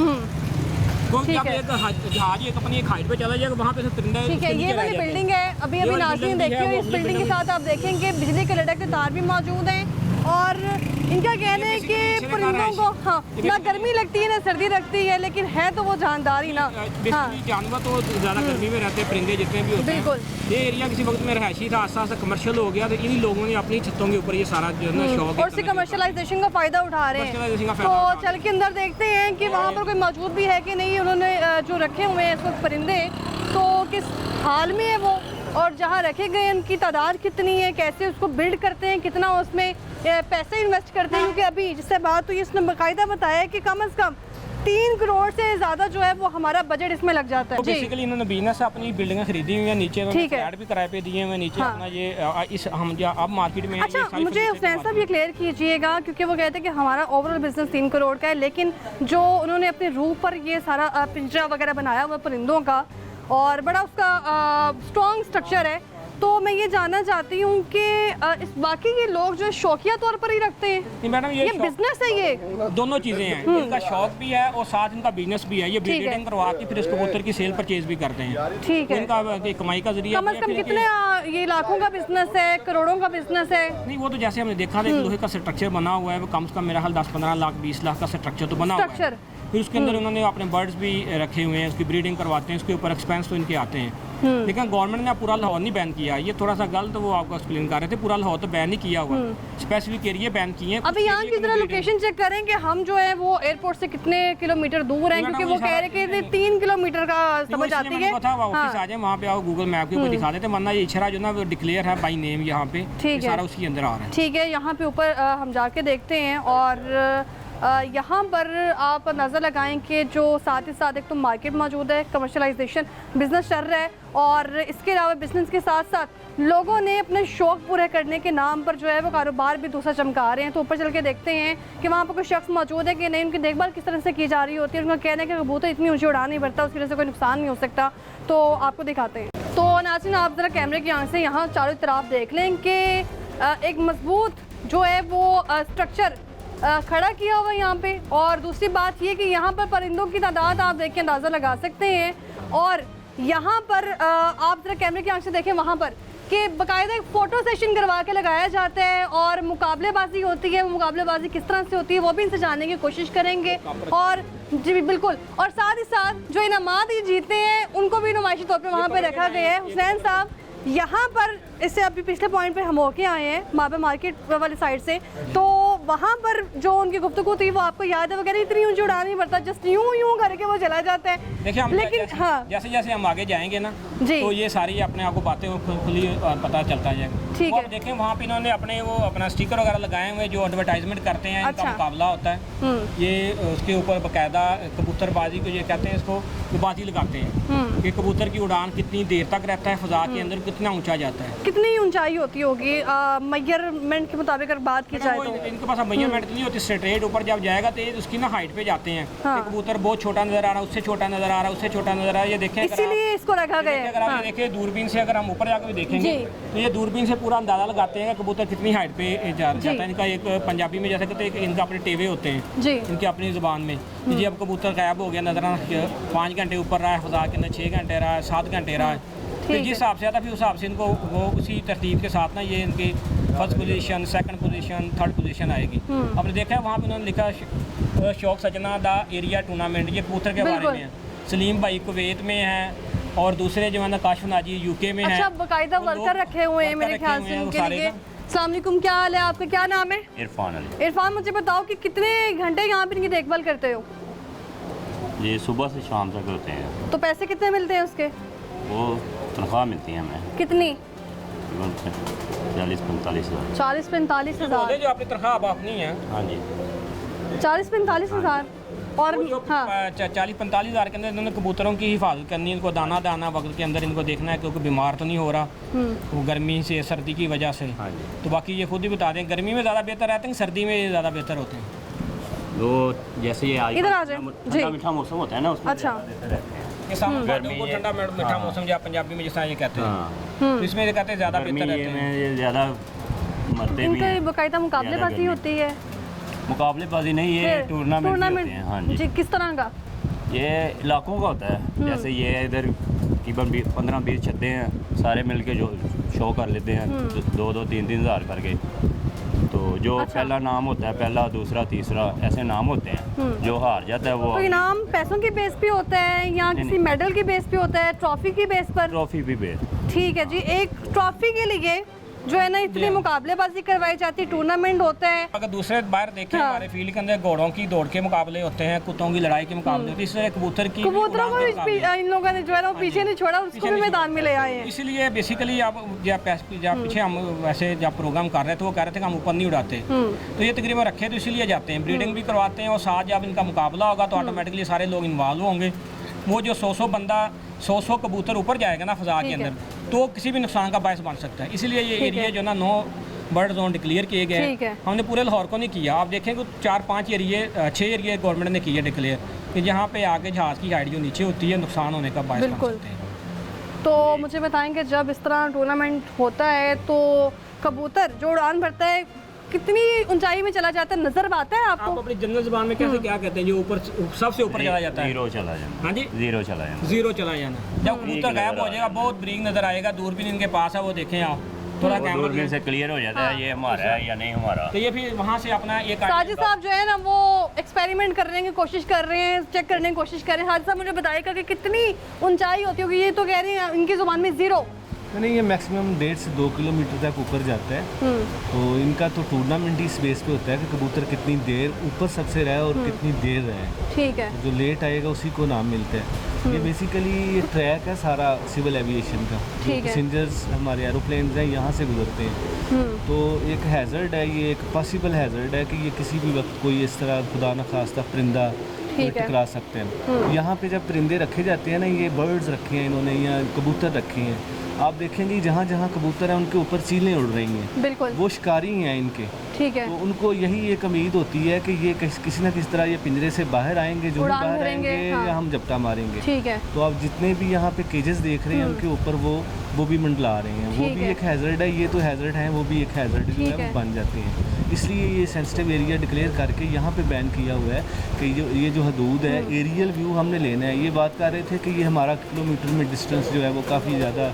क्योंकि जब एक जहाज एक अपनी एक हाइट पे चला जाएगा वहाँ पे से परिंदा। ठीक है, ये वाली बिल्डिंग है, अभी नाज़रीन देखिए, इस बिल्डिंग के साथ आप देखेंगे बिजली के लटकते तार भी मौजूद हैं, और इनका कहना है कि परिंदों को हाँ ना गर्मी लगती है ना सर्दी लगती है, लेकिन है तो वो जानदार ही ना। हाँ, जानवर तो ज़्यादा गर्मी में रहते हैं, परिंदे जितने भी होते हैं। बिल्कुल। ये एरिया किसी वक्त में रहायशी था, आस्ता आस्ता कमर्शियल हो गया, तो इन्हीं लोगों ने अपनी छतों के ऊपर ये सारा जो है ना शौक और कमर्शलाइजेशन का फायदा उठा रहे हैं। तो चल के अंदर देखते हैं कि वहाँ पर कोई मौजूद भी है कि नहीं, उन्होंने जो रखे हुए हैं इस वक्त परिंदे तो किस हाल में है वो, और जहाँ रखे गए उनकी तादाद कितनी है, कैसे उसको बिल्ड करते हैं, कितना उसमें पैसे इन्वेस्ट करते हैं। क्योंकि अभी जिससे बात हुई इसने बाकायदा बताया कि कम से कम 3 करोड़ से ज़्यादा जो है वो हमारा बजट इसमें लग जाता है। बेसिकली इन्होंने बिजनेस अपनी बिल्डिंगें खरीदी हुई है, नीचे फ्लैट भी किराए पे दिए हुए हैं, नीचे हाँ। अपना ये इस हम अब मार्केट में। अच्छा, मुझे हुसैन साहब ये क्लियर कीजिएगा, क्योंकि वो कहते हैं कि हमारा ओवरऑल बिजनेस 3 करोड़ का है, लेकिन जो उन्होंने अपने रूफ पर ये सारा पिंजरा वगैरह बनाया हुआ परिंदों का और बड़ा उसका स्ट्रॉन्ग स्ट्रक्चर है, तो मैं ये जानना चाहती हूँ कि इस बाकी ये लोग जो शौकिया तौर पर ही रखते हैं? नहीं मैडम, ये बिजनेस है, ये दोनों चीज़ें हैं, इनका शौक भी है और साथ इनका बिजनेस भी है। ये ब्रीडिंग करवा के फिर इस कबूतर की सेल परचेज भी करते हैं। ठीक है, इनका कमाई का जरिया। कम से कम कितने ये लाखों का बिजनेस है, करोड़ों का बिजनेस है? नहीं, वो तो जैसे हमने देखा था लोहे का स्ट्रक्चर बना हुआ है, वो कम से कम मेरा हाल 10-15 लाख 20 लाख का स्ट्रक्चर तो बना हुआ है। फिर उसके अंदर उन्होंने अपने बर्ड्स भी रखे हुए हैं, उसकी ब्रीडिंग करवाते हैं, उसके ऊपर एक्सपेंस तो इनके आते हैं। लेकिन गवर्नमेंट ने पूरा लाहौर नहीं बैन किया, ये थोड़ा सा गलत वो आपको एक्सप्लेन कर रहे थे, पूरा लाहौर तो बैन नहीं किया हुआ, स्पेसिफिक एरिया बैन किए हैं। अभी यहाँ की जरा लोकेशन चेक करें कि हम जो है वो एयरपोर्ट से कितने किलोमीटर दूर हैं, क्योंकि वो कह रहे कि 3 किलोमीटर का समझ आती है। ऑफिस आ जाए वहाँ पे आओ, गूगल मैप के ऊपर दिखा देते, वरना ये इशरा जो ना वो डिक्लेयर है बाई नेम यहाँ पे, सारा उसके अंदर आ रहा है। ठीक है, यहाँ पे ऊपर हम जाके देखते हैं, और यहाँ पर आप नज़र लगाएं कि जो साथ ही साथ एक तो मार्केट मौजूद है, कमर्शलाइजेशन बिजनेस चल रहा है, और इसके अलावा बिजनेस के साथ साथ लोगों ने अपने शौक़ पूरे करने के नाम पर जो है वो कारोबार भी दूसरा चमका रहे हैं। तो ऊपर चल के देखते हैं कि वहाँ पर कोई शख्स मौजूद है कि नहीं, उनकी देखभाल किस तरह से की जा रही होती है। उनका कहना है कि कबूतर इतनी ऊँची उड़ान नहीं भरता, उसकी वजह से कोई नुकसान नहीं हो सकता। तो आपको दिखाते हैं। तो नाज़रीन, आप ज़रा कैमरे की आंख से यहाँ चारों तरफ देख लें कि एक मजबूत जो है वो स्ट्रक्चर खड़ा किया हुआ है यहाँ पे, और दूसरी बात ये कि यहाँ पर परिंदों की तादाद आप देखें अंदाज़ा लगा सकते हैं, और यहाँ पर आप जरा कैमरे की आंख से देखें वहाँ पर कि बाकायदा एक फ़ोटो सेशन करवा के लगाया जाता है और मुकाबलेबाजी होती है। वो मुकाबलेबाजी किस तरह से होती है वो भी इनसे जानने की कोशिश करेंगे, और जी बिल्कुल, और साथ ही साथ जो इनामात ये जीतते हैं उनको भी नुमाइशी तौर पर वहाँ पर रखा गया है। हुसैन साहब, यहाँ पर इससे अभी पिछले पॉइंट पे हम होके आए हैं माबे मार्केट वाली साइड से, तो वहाँ पर जो उनकी गुफ्तगू थी वो आपको याद है वगैरह, इतनी ऊंची उड़ान नहीं भरता, जस्ट यूं करके वो चला जाता है। देखिए हम लेकिन हाँ, जैसे जैसे हम आगे जाएंगे ना जी, तो ये सारी अपने आपको बातें खुली पता चलता जाएगा। ठीक है, देखें वहाँ पे इन्होंने अपना स्टिकर वगैरह लगाए हुए जो एडवर्टाइजमेंट करते हैं, इनका मुकाबला होता है। ये उसके ऊपर बाकायदा कबूतरबाजी को ये कहते हैं, इसको बाजी लगाते हैं कि कबूतर की उड़ान कितनी देर तक रहता है फिजा के अंदर, कितना ऊंचा जाता है, कितनी ऊंचाई होती होगी मेजरमेंट के मुताबिक अगर बात की जाए तो? इनके पास मेजरमेंट नहीं होती, स्ट्रेट ऊपर जब जाएगा तो उसकी ना हाइट पे जाते हैं। कबूतर बहुत छोटा नजर आ रहा है, उससे छोटा नजर आ रहा है, उससे छोटा नजर आ रहा है, ये देखें इसीलिए इसको रखा गया है। अगर आप देखें दूरबीन से, अगर हम ऊपर जाकर भी देखेंगे तो ये दूरबीन से पूरा अंदाज़ा लगाते हैं कि कबूतर कितनी हाइट पे जाता है। इनका एक पंजाबी में जैसे कहते हैं इनका अपने टेवे होते हैं जी, इनकी अपनी ज़ुबान में कि जी अब कबूतर गायब हो गया, नजराना 5 घंटे ऊपर रहा है, फ़ज़ा के अंदर 6 घंटे रहा है, 7 घंटे रहा है, तो जिस हिसाब से आता फिर उस हिसाब से इनको वो उसी तरतीब के साथ ना ये इनकी first position, second position, third position आएगी। आपने देखा है वहाँ पे उन्होंने लिखा शौक सजना दा एरिया टूर्नामेंट, ये कबूतर के बारे में है। सलीम भाई कुवैत में है और दूसरे जो है ना काशिफ नाजी यूके में है। अच्छा, बाकायदा वर्कर रखे हुए हैं मेरे ख्याल से उनके लिए। अस्सलाम वालेकुम, क्या हाल है आपका, क्या नाम है? इरफान अली। इरफान, मुझे बताओ कि कितने घंटे यहाँ पे इनकी देखभाल करते हो? ये सुबह से शाम तक होते हैं। तो पैसे कितने मिलते हैं उसके? वो तनख्वाह मिलती है हमें कितनी? 40-45 हज़ार। 40-45 हज़ार जो आपकी तनख्वाह अब अपनी है। हाँ जी, 40-45 हज़ार। और जो हाँ, 40-45 हज़ार के अंदर इन्होंने कबूतरों की हिफाजत करनी है, इनको दाना वक्त के अंदर इनको देखना है क्योंकि बीमार तो नहीं हो रहा वो गर्मी से, सर्दी की वजह से। हाँ जी। तो बाकी ये खुद ही बता दें गर्मी में ज़्यादा बेहतर रहते हैं, सर्दी में ज़्यादा बेहतर होते हैं। वो जैसे ये आज इधर आ जाए जी। ठंडा मीठा मौसम होता है ना, उसमें अच्छा। ज़्यादा बेहतर रहते हैं। ये सामने गर्मी वो है। ठंडा मीठा हाँ। मौसम जो पंजाबी में जैसा ये कहते हैं, हाँ, तो इसमें ये कहते हैं ज़्यादा गर्मी बेहतर रहते हैं। में ये ज़्यादा मरते भी इनके हैं। बाकायदा मुकाबलेबाजी गर्मी। होती है? मुकाबलेबाजी नहीं, ये टूर्नामेंट होते हैं। हाँ जी, जी, किस तरह का? ये इलाकों का होता है। जैसे ये इधर तकरीबन 15-20 छत्ते हैं, सारे मिलके जो शो कर लेते हैं 2-3 हज़ार करके। तो जो अच्छा। पहला नाम होता है, पहला, दूसरा, तीसरा, ऐसे नाम होते हैं। जो हार जाता है वो तो इनाम पैसों की बेस पे होता है या नहीं, किसी मेडल की बेस पे होता है, ट्रॉफी की बेस पर? ट्रॉफी भी बेच। ठीक है जी। एक ट्रॉफी के लिए जो है ना इतनी मुकाबलेबाजी करवाई जाती है, टूर्नामेंट होता है। अगर दूसरे बाहर देखें हाँ। हमारे फील्ड के अंदर घोड़ों की दौड़ के मुकाबले होते हैं, कुत्तों की लड़ाई के मुकाबले होते हैं, इसलिए कबूतर की कबूतरों को उड़ान के भी मुकाबले। इन लोगों ने जो है ना वो पीछे नहीं छोड़ा, उसको पीछे भी नहीं मैदान में ले आए हैं। इसलिए बेसिकली आप जब पीछे हम वैसे जब प्रोग्राम कर रहे थे वो कह रहे थे कि हम ऊपर नहीं उड़ाते, तो ये तकरीबन रखे तो इसीलिए जाते हैं, ब्रीडिंग भी करवाते हैं और साथ जब इनका मुकाबला होगा तो ऑटोमेटिकली सारे लोग इन्वॉल्व होंगे। वो जो 100 बंदा 100 कबूतर ऊपर जाएगा ना फ़ज़ा के ठीक है। अंदर, तो किसी भी नुकसान का बायस बन सकता है। इसलिए ये ठीक है। एरिया जो ना 9 बर्ड जोन डिक्लेयर किए गए ठीक है। हैं। हमने पूरे लाहौर को नहीं किया, आप देखें कि 4-5 एरिए 6 एरिए गवर्नमेंट ने किए डिक्लेयर कि जहाँ पे आगे जहाज़ की हाइट जो नीचे होती है नुकसान होने का बायस बन बिल्कुल। सकते हैं। तो मुझे बताएंगे जब इस तरह टूर्नामेंट होता है तो कबूतर जो उड़ान भरता है कितनी ऊंचाई में चला जाता है, नजर आता है आप आपको? अपनी जनरल ज़बान में कैसे क्या कहते हैं जो ऊपर सबसे ऊपर चला जाता है? जीरो चला जाना। हाँ जी, जीरो चला जाना। जीरो चला जाना। जब कबूतर गायब हो जाएगा बहुत ब्रीक नजर आएगा, दूरबीन इनके पास है, वो देखें आप थोड़ा वो कैमरा दूरबीन से क्लियर हो जाता है ये हमारा है या नहीं हमारा। तो ये फिर वहाँ से अपना एक साजिद साहब जो है ना वो एक्सपेरिमेंट कर रहे हैं, कोशिश कर रहे हैं, चेक करने की कोशिश कर रहे हैं। साजिद साहब मुझे बताइएगा कि कितनी ऊंचाई होती होगी? ये तो कह रहे हैं इनकी जुबान में जीरो। नहीं, ये मैक्सिमम 1.5 से 2 किलोमीटर तक ऊपर जाता है। तो इनका तो टूर्नामेंट इस बेस पे होता है कि कबूतर कितनी देर ऊपर सबसे रहे और कितनी देर रहे। ठीक है। जो लेट आएगा उसी को नाम मिलता है। ये बेसिकली ये ट्रैक है सारा सिविल एविएशन का, जो ठीक है। पैसेंजर्स हमारे एरोप्लेन्स हैं यहाँ से गुजरते हैं। तो एक हैज़र्ड है, ये एक पॉसिबल हैज़र्ड है कि ये किसी भी वक्त कोई इस तरह खुदा न खास्ता परिंदा ठीक है। टकरा सकते हैं। यहाँ पे जब परिंदे रखे जाते हैं ना, ये बर्ड्स रखे हैं इन्होंने, यहाँ कबूतर रखे हैं, आप देखेंगे जहाँ जहाँ कबूतर हैं उनके ऊपर चीलें उड़ रही हैं, बिल्कुल वो शिकारी हैं इनके। ठीक है। तो उनको यही एक उम्मीद होती है कि ये किसी न किसी तरह ये पिंजरे से बाहर आएंगे, जो भी उड़ान बाहर भरेंगे, आएंगे हाँ। या हम झपटा मारेंगे। ठीक है। तो आप जितने भी यहाँ पे केजेस देख रहे हैं उनके ऊपर वो भी मंडला रहे हैं, वो ठीक भी है। एक हैज़र्ड है, ये तो हैज़र्ड है, वो भी एक हैज़र्ड जो ठीक है है। वो बन जाते हैं। इसलिए ये सेंसिटिव एरिया डिक्लेयर करके यहाँ पे बैन किया हुआ है कि ये जो हदूद है एरियल व्यू हमने लेना है। ये बात कर रहे थे कि ये हमारा किलोमीटर में डिस्टेंस जो है वो काफ़ी ज़्यादा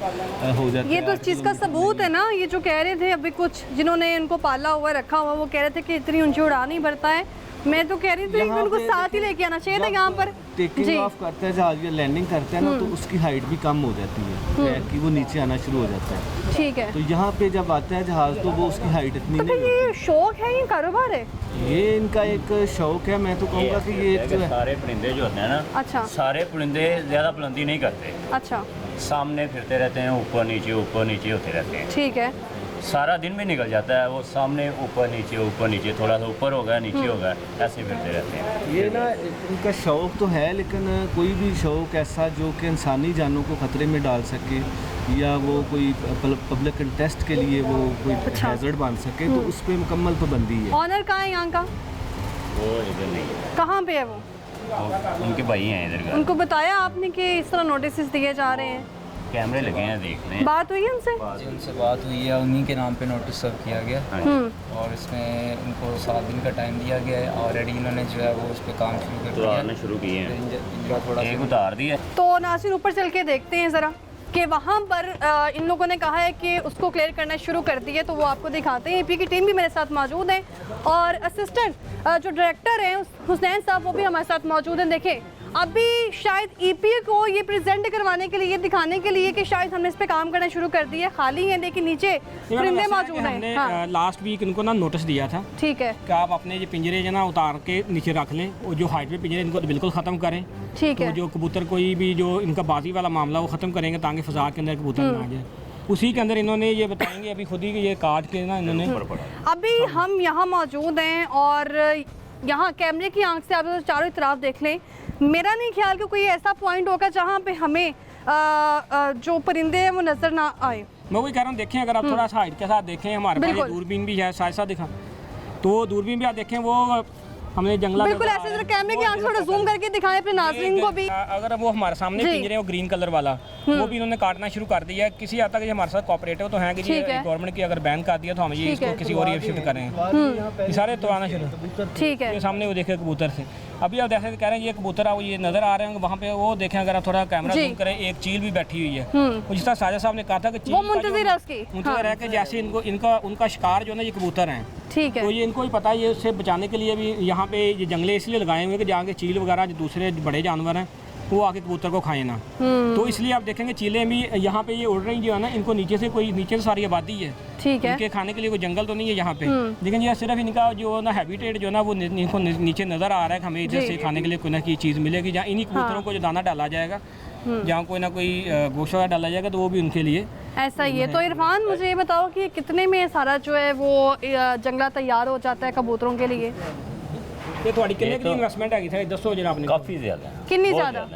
हो जाता है। ये तो इस चीज़ का सबूत है ना, ये जो कह रहे थे अभी कुछ जिन्होंने इनको पाला हुआ रखा हुआ, वो कह रहे थे कि इतनी ऊंची उड़ान नहीं भरता है। मैं तो कह रही थी यहाँ उनको पे साथ ही लेके आना चाहिए था यहाँ पर। टेकिंग ऑफ करता है जहाज या लैंडिंग करता है ना, तो उसकी हाइट भी कम हो जाती है, ट्रैक की वो नीचे आना शुरू हो जाता है। ठीक है। तो यहाँ पे जब आता है जहाज तो वो उसकी हाइट इतनी तो नहीं फिर ये शौक है, ये कारोबार है? होती। ये इनका एक शौक है, मैं तो कहूँगा कि ये एक जो है सारे परिंदे जो होते हैं ना, अच्छा सारे परिंदे ज़्यादा बुलंदी नहीं करते, अच्छा सामने फिरते रहते हैं, ऊपर नीचे होते रहते हैं। ठीक है। सारा दिन भी निकल जाता है, वो सामने ऊपर नीचे, थोड़ा सा ऊपर हो गया नीचे हो गया, ऐसे फिरते रहते हैं। ये ना इनका शौक तो है, लेकिन कोई भी शौक ऐसा जो कि इंसानी जानों को ख़तरे में डाल सके या वो कोई पब्लिक इंटरेस्ट के लिए वो कोई हैज़र्ड बन सके, तो उस पर मुकम्मल पाबंदी है। ऑनर कहाँ है यहाँ का? वो इधर नहीं है, कहाँ पे है वो? उनके भाई हैं इधर का। उनको बताया आपने कि इस तरह नोटिस दिए जा रहे हैं? कैमरे लगे हैं, देख लें। बात हुई है उनसे? जी उनसे बात हुई है, उन्हीं के नाम पे नोटिस सर्व किया गया और इसमें उनको 7 दिन का टाइम दिया गया है। ऑलरेडी इन्होंने जो है वो उस पर काम शुरू कर दिया है, शुरू किए हैं, इनका थोड़ा एक उतार दिया। तो नाज़रीन ऊपर चल के देखते हैं ज़रा कि वहाँ पर इन लोगों ने कहा है कि उसको क्लियर करना शुरू कर दिया, तो वो आपको दिखाते हैं। एपी की टीम भी मेरे साथ मौजूद है और असिस्टेंट जो डायरेक्टर हैं हुसनैन साहब वो भी हमारे साथ मौजूद हैं। देखें अभी शायद ईपी को ये प्रेजेंट करवाने के लिए, दिखाने के लिए कि शायद हमने इस पे काम करना शुरू कर दिया, खाली है लेकिन नीचे परिंदे मौजूद हैं। हमने हाँ। लास्ट वीक इनको ना नोटिस दिया था, ठीक है, कि आप अपने जो पिंजरे जो ना उतार के नीचे रख लें और जो हाइट पे पिंजरे इनको बिल्कुल ख़त्म करें। ठीक तो है, जो कबूतर कोई भी जो इनका बाजी वाला मामला वो ख़त्म करेंगे ताकि फ़ज़ा के अंदर कबूतर ना आ जाए। उसी के अंदर इन्होंने ये बताएंगे अभी खुद ही ये काट के ना इन्होंने अभी हम यहाँ मौजूद हैं और यहाँ कैमरे की आंख से आप चारों तरफ देख लें। मेरा नहीं ख्याल कि कोई ऐसा पॉइंट होगा जहाँ पे हमें जो परिंदे हैं वो नज़र ना आए। मैं वही कह रहा हूँ, देखें अगर आप थोड़ा सा हाइट के साथ देखें, हमारे पास ये दूरबीन भी है, साथ साथ दिखा तो दूरबीन भी आप देखें, वो हमने जंगला बिल्कुल ऐसे जरा कैमरे की आंख से थोड़ा जूम करके दिखाएं अपने नाज़रीन को भी। अगर वो हमारे सामने पिंजरे वो ग्रीन कलर वाला वो भी इन्होंने काटना शुरू कर दिया है। किसी हद तक ये हमारे साथ कोऑपरेटिव तो हैं कि जी गवर्नमेंट की अगर बैन कर दिया तो हम ये इसको किसी और ये शिफ्ट करें, ये सारे तो आना शुरू। ठीक है, ये सामने वो देखे कबूतर से अभी आप जैसे कह रहे हैं ये कबूतर वो ये नजर आ रहे हैं वहाँ पे, वो देखें अगर आप थोड़ा कैमरा जूम करें, एक चील भी बैठी हुई है। जिस तरह साजा साहब ने कहा था कि चील मुंतज़िर है कि जैसे इनको उनका शिकार जो है ना ये कबूतर हैं, ठीक है, तो ये इनको ही पता है, ये उससे बचाने के लिए भी यहाँ पे ये जंगले इसलिए लगाए हुए कि जहाँ के चील वगैरह जो दूसरे बड़े जानवर हैं वो आके कबूतर को खाए ना। तो इसलिए आप देखेंगे चीलें भी यहाँ पे ये उड़ रही जो है ना, इनको नीचे से सारी आबादी है, ठीक है, इनके खाने के लिए कोई जंगल तो नहीं है यहाँ पे, लेकिन ये सिर्फ इनका जो ना हैबिटेट जो ना वो इनको नीचे नज़र आ रहा है कि हमें इधर से खाने के लिए कोई ना कोई चीज़ मिलेगी, जहाँ इन्हीं कबूतरों को जो दाना डाला जाएगा, जहाँ कोई ना कोई गोश्त वगैरह डाला जाएगा तो वो भी उनके लिए ऐसा ही है। तो इरफान मुझे ये बताओ कि कितने में सारा जो है वो जंगला तैयार हो जाता है कबूतरों के लिए? ये थोड़ी कितने की इन्वेस्टमेंट आई थी? दसो जरा आपने। काफ़ी ज़्यादा है, कितनी ज़्यादा?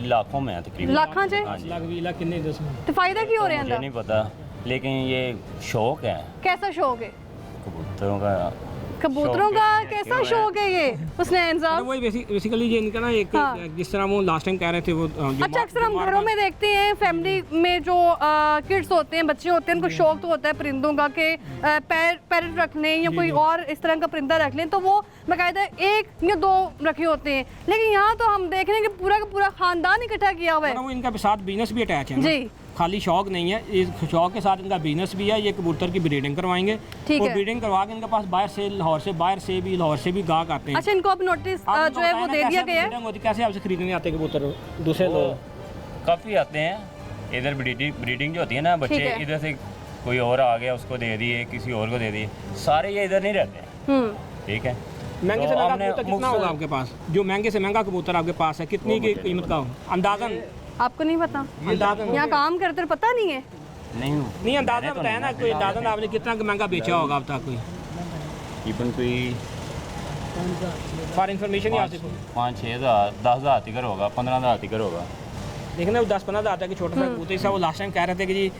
लाखों में है तकरीबन, लाखां चे लाख 20 लाख कितने दस में? तो फायदा क्यों हो रहा है? मुझे नहीं पता, लेकिन ये शौक है। कैसा शौक है कबूतरों का? कबूतरों का कैसा शौक है ये हुसनैन साहब? वही बेसिकली ये इनका ना एक जिस तरह वो लास्ट टाइम कह रहे थे वो अच्छा अक्सर हम घरों में देखते हैं फैमिली में जो किड्स होते हैं, बच्चे होते हैं, उनको शौक तो होता है परिंदों का कि पैरट रख लें या कोई और इस तरह का परिंदा रख लें, तो वो बाकायदा 1 या 2 रखे होते हैं। लेकिन यहाँ तो हम देख रहे हैं कि पूरा का पूरा खानदान इकट्ठा किया हुआ है। वो इनका साथ बिजनेस भी अटैच है जी, खाली शौक नहीं है, इस शौक के साथ इनका बिजनेस भी है। ये कबूतर की ब्रीडिंग करवाएंगे और ब्रीडिंग करवा के इनके पास बाहर से लाहौर से भी गाहक आते हैं। अच्छा इनको अब नोटिस जो है वो दे दिया गया है? कैसे आपसे खरीदने आते हैं कबूतर दूसरे लोग? काफ़ी आते हैं इधर, ब्रीडिंग जो होती है ना, बच्चे इधर से कोई और आ गया उसको दे दिए, किसी और को दे दिए, सारे ये इधर नहीं रहते। ठीक है, महंगे से महंगा कबूतर कितना होगा आपके पास? जो महंगे से महंगा कबूतर आपके पास है कितनी की कीमत का हो अंदाजन? आपको नहीं पता? यहाँ काम करते पता नहीं है? नहीं अंदाजा बताया ना, कोई अंदाजा आपने कितना महंगा बेचा होगा अब तक? कोई फॉर इन्फॉर्मेशन 5-6 हज़ार 10 हज़ार तिकर होगा, 15 हज़ार तिकर होगा। लेकिन वो 10-15 हज़ार तक छोटा सा कबूतर सा, वो लास्ट टाइम कह रहे थे कि जी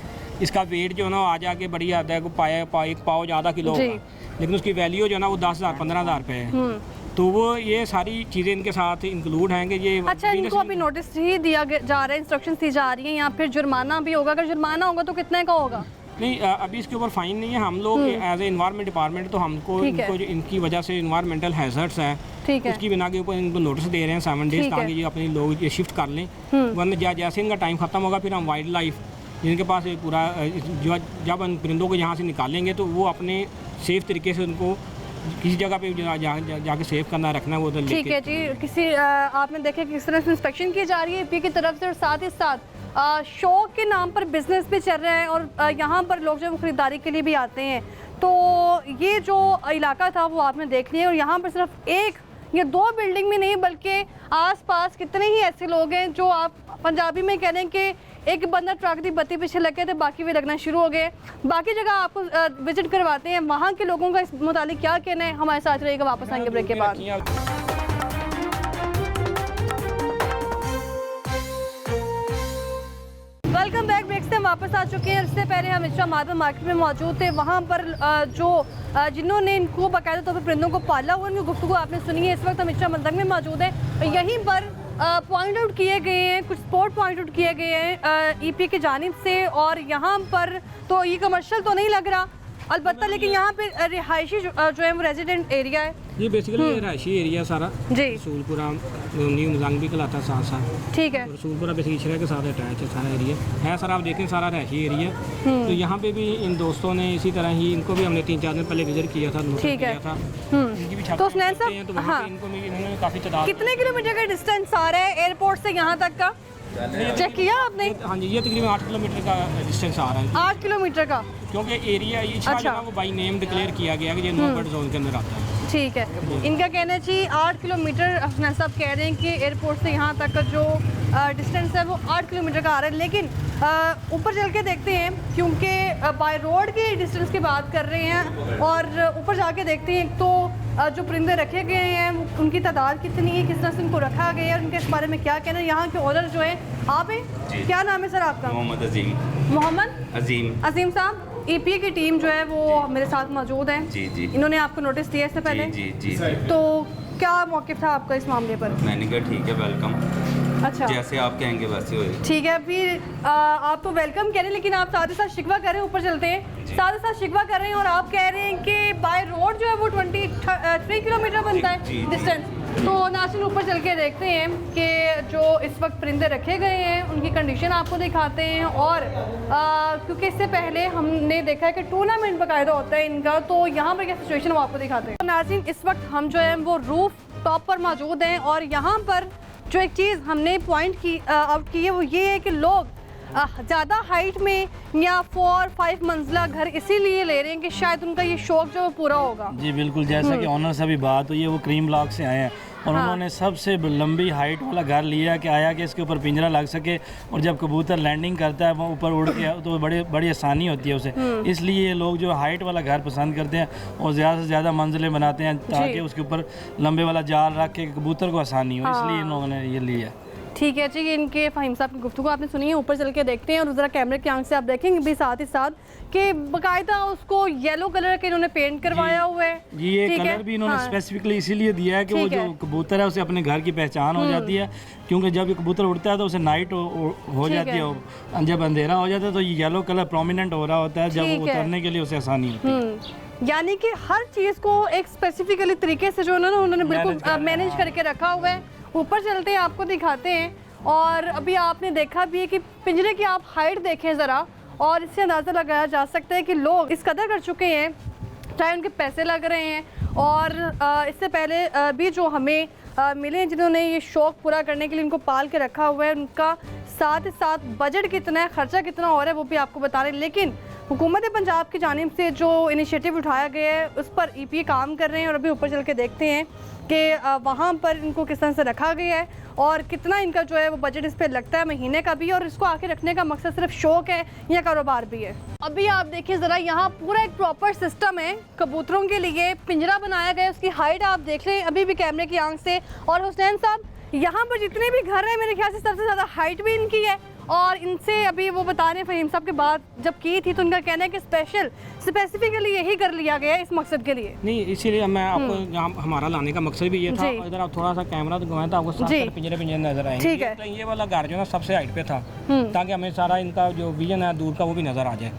इसका वेट जो है ना आ जाके बड़ी आता है, एक पाव ज़्यादा किलो होगा, लेकिन उसकी वैल्यू जो है ना वो 10,000 15,000 रुपये है। तो वो ये सारी चीज़ें इनके साथ इंक्लूड हैं कि ये अच्छा इनको अभी नोटिस ही दिया जा रहा है, इंस्ट्रक्शन दी जा रही है, या फिर जुर्माना भी होगा? अगर जुर्माना होगा तो कितने का होगा? नहीं अभी इसके ऊपर फाइन नहीं है। हम लोग एज ए इन्वायरमेंट डिपार्टमेंट तो हमको इनको जो इनकी वजह से इन्वायरमेंटल हैजर्ड्स है उसकी बिना के ऊपर इनको नोटिस दे रहे हैं 7 डेज, ताकि ये अपने लोग ये शिफ्ट कर लें, वरना जैसे इनका टाइम ख़त्म होगा फिर हम वाइल्ड लाइफ जिनके पास एक पूरा जब हम परिंदों को यहाँ से निकालेंगे तो वो अपने सेफ़ तरीके से उनको किसी जगह पे जाके सेव करना रखना वो उधर। ठीक है जी, किसी आपने देखा किस तरह से इंस्पेक्शन की जा रही है पी की तरफ से, और साथ ही साथ शौक के नाम पर बिजनेस भी चल रहा है और यहाँ पर लोग जो ख़रीदारी के लिए भी आते हैं। तो ये जो इलाका था वो आपने देख लिया, और यहाँ पर सिर्फ 1 या 2 बिल्डिंग में नहीं बल्कि आसपास कितने ही ऐसे लोग हैं जो आप पंजाबी में कह रहे हैं कि एक बंदा ट्रक की बत्ती पीछे लग गए थे, बाकी भी लगना शुरू हो गए। बाकी जगह आपको विजिट करवाते हैं, वहाँ के लोगों का इस मुतालिक क्या कहना है। हमारे साथ रहेगा, वापस आएंगे ब्रेक के बाद। Welcome back. ब्रेक से हम वापस आ चुके हैं। इससे पहले हम इच्छा मार्बल मार्केट में मौजूद थे, वहाँ पर जिन्होंने इनको बाकायदा तौर पर परिंदों को पाला हुआ उनकी गुफ्तगू आपने सुनी है। इस वक्त हम इच्छा मंदक में मौजूद हैं। यहीं पर पॉइंट आउट किए गए हैं, कुछ स्पॉट पॉइंट आउट किए गए हैं ईपी की जानिब से, और यहाँ पर तो ये कमर्शियल तो नहीं लग रहा अलबत्ता, लेकिन यहाँ पे रिहायशी जो है वो रेजिडेंट एरिया है। ये बेसिकली रिहायशी एरिया सारा जी, रसूलपुरा न्यू मजांग भी कहलाता है साथ साथ, ठीक है। रसूलपुरा बेसिकली इशरा के साथ अटैच है सारा एरिया है सर। आप देखें सारा रिहायशी एरिया, तो यहाँ पे भी इन दोस्तों ने इसी तरह ही, इनको भी हमने 3-4 दिन पहले विजिट किया था, ठीक है। इनकी भी तो सुनैन साहब, तो वहाँ पे इनको भी इन्होंने काफ़ी तादाद। कितने किलोमीटर का डिस्टेंस आ रहा है एयरपोर्ट से यहाँ तक का, चेक किया आपने? हाँ जी, ये तकरीबन 8 किलोमीटर का डिस्टेंस आ रहा है। 8 किलोमीटर का, क्योंकि एरिया अच्छा वो बाई नेम डिक्लेयर किया गया कि ये नो बर्ड जोन के अंदर आता है। ठीक है। इनका कहना चाहिए 8 किलोमीटर, अफनान साहब कह रहे हैं कि एयरपोर्ट से यहाँ तक का जो डिस्टेंस है वो 8 किलोमीटर का आ रहा है, लेकिन ऊपर चल के देखते हैं, क्योंकि बाय रोड की डिस्टेंस की बात कर रहे हैं, और ऊपर जाके देखते हैं तो जो परिंदे रखे गए हैं उनकी तादाद कितनी है, किस तरह से उनको रखा गया है, उनके इस बारे में क्या कहना है। यहाँ के ओनर जो है आप हैं, क्या नाम है सर आपका? मोहम्मद अजीम। मोहम्मद अजीम। अजीम साहब, ईपीए की टीम जो है वो मेरे साथ मौजूद है। जी जी। इन्होंने आपको नोटिस दिया इससे पहले? जी जी जी। तो क्या मौक़िफ़ था आपका इस मामले पर? मैंने कहा ठीक है, वेलकम, अच्छा, जैसे आप कहेंगे वैसे होएगा। ठीक है। फिर आप तो वेलकम कह रहे हैं, लेकिन आप साथ ही साथ शिकवा कर रहे हैं, ऊपर चलते हैं, साथ ही साथ शिकवा कर रहे हैं, और आप कह रहे हैं कि बाय रोड जो है वो 23 किलोमीटर बनता है डिस्टेंस। तो नाज़रीन ऊपर चल के देखते हैं कि जो इस वक्त परिंदे रखे गए हैं उनकी कंडीशन आपको दिखाते हैं, और क्योंकि इससे पहले हमने देखा है कि टूर्नामेंट बाकायदा होता है इनका, तो यहाँ पर क्या सिचुएशन वो आपको दिखाते हैं। तो नाज़रीन इस वक्त हम जो है वो रूफ टॉप पर मौजूद हैं, और यहाँ पर जो एक चीज़ हमने पॉइंट की आउट की है वो ये है कि लोग ज़्यादा हाइट में या 4-5 मंजिला घर इसीलिए ले रहे हैं कि शायद उनका ये शौक जो है पूरा होगा। जी बिल्कुल, जैसा कि ऑनर से अभी बात हुई है, वो क्रीम ब्लॉक से आए हैं और उन्होंने सबसे लंबी हाइट वाला घर लिया कि आया कि इसके ऊपर पिंजरा लग सके, और जब कबूतर लैंडिंग करता है वो ऊपर उड़ के तो बड़ी आसानी होती है उसे। इसलिए ये लोग जो हाइट वाला घर पसंद करते हैं और ज़्यादा से ज़्यादा मंजिलें बनाते हैं ताकि उसके ऊपर लंबे वाला जाल रख के कबूतर को आसानी हो, इसलिए इन लोगों ने ये लिया। ठीक है जी, इनके फ़हीम साहब की गुफ्तगू आपने सुनी है, ऊपर चल के देखते हैं, और ज़रा कैमरे की आंख से आप देखेंगे भी साथ ही साथ कि बाकायदा उसको येलो कलर के इन्होंने पेंट करवाया हुआ है। जी, ये कलर भी इन्होंने स्पेसिफिकली इसीलिए दिया है कि वो जो कबूतर है उसे अपने घर की पहचान हो जाती है, क्योंकि जब ये कबूतर उड़ता है तो उसे नाइट हो जाती है, जब अंधेरा हो जाता है तो ये येलो कलर प्रोमिनेंट हो रहा होता है, जब उतरने के लिए उसे आसानी होती है। यानी कि हर चीज़ को एक स्पेसिफिकली तरीके से जो उन्होंने बिल्कुल मैनेज करके रखा हुआ है। ऊपर चलते हैं, आपको दिखाते हैं, और अभी आपने देखा भी है कि पिंजरे की आप हाइट देखें ज़रा, और इससे अंदाज़ा लगाया जा सकता है कि लोग इस कदर कर चुके हैं, चाहे उनके पैसे लग रहे हैं, और इससे पहले भी जो हमें मिले हैं जिन्होंने ये शौक़ पूरा करने के लिए इनको पाल के रखा हुआ है, उनका साथ ही साथ बजट कितना है, ख़र्चा कितना हो रहा है वो भी आपको बता रहे हैं। लेकिन हुकूमत पंजाब की जानिब से जो इनिशिएटिव उठाया गया है उस पर ईपीए काम कर रहे हैं, और अभी ऊपर चल के देखते हैं कि वहाँ पर इनको किस तरह से रखा गया है और कितना इनका जो है वो बजट इस पर लगता है महीने का भी, और इसको आके रखने का मकसद सिर्फ शौक है या कारोबार भी है। अभी आप देखिए ज़रा, यहाँ पूरा एक प्रॉपर सिस्टम है कबूतरों के लिए, पिंजरा बनाया गया है, उसकी हाइट आप देख रहे हैं अभी भी कैमरे की आंख से। और हुसैन साहब, यहाँ पर जितने भी घर हैं मेरे ख्याल से सबसे ज़्यादा हाइट भी इनकी है, और इनसे अभी वो बता रहे हैं फ़हीम साहब के बात जब की थी तो उनका कहना है कि स्पेसिफिकली यही कर लिया गया है इस मकसद के लिए। नहीं, इसीलिए मैं आपको यहाँ हमारा लाने का मकसद भी ये था। इधर आप थोड़ा सा कैमरा तो घुमाएं तो आपको सारे पिंजरे नजर आएंगे। ठीक है। तो ये वाला घर जो है सबसे हाइट पे था, ताकि हमें सारा इनका जो विजन है दूर का वो भी नजर आ जाए।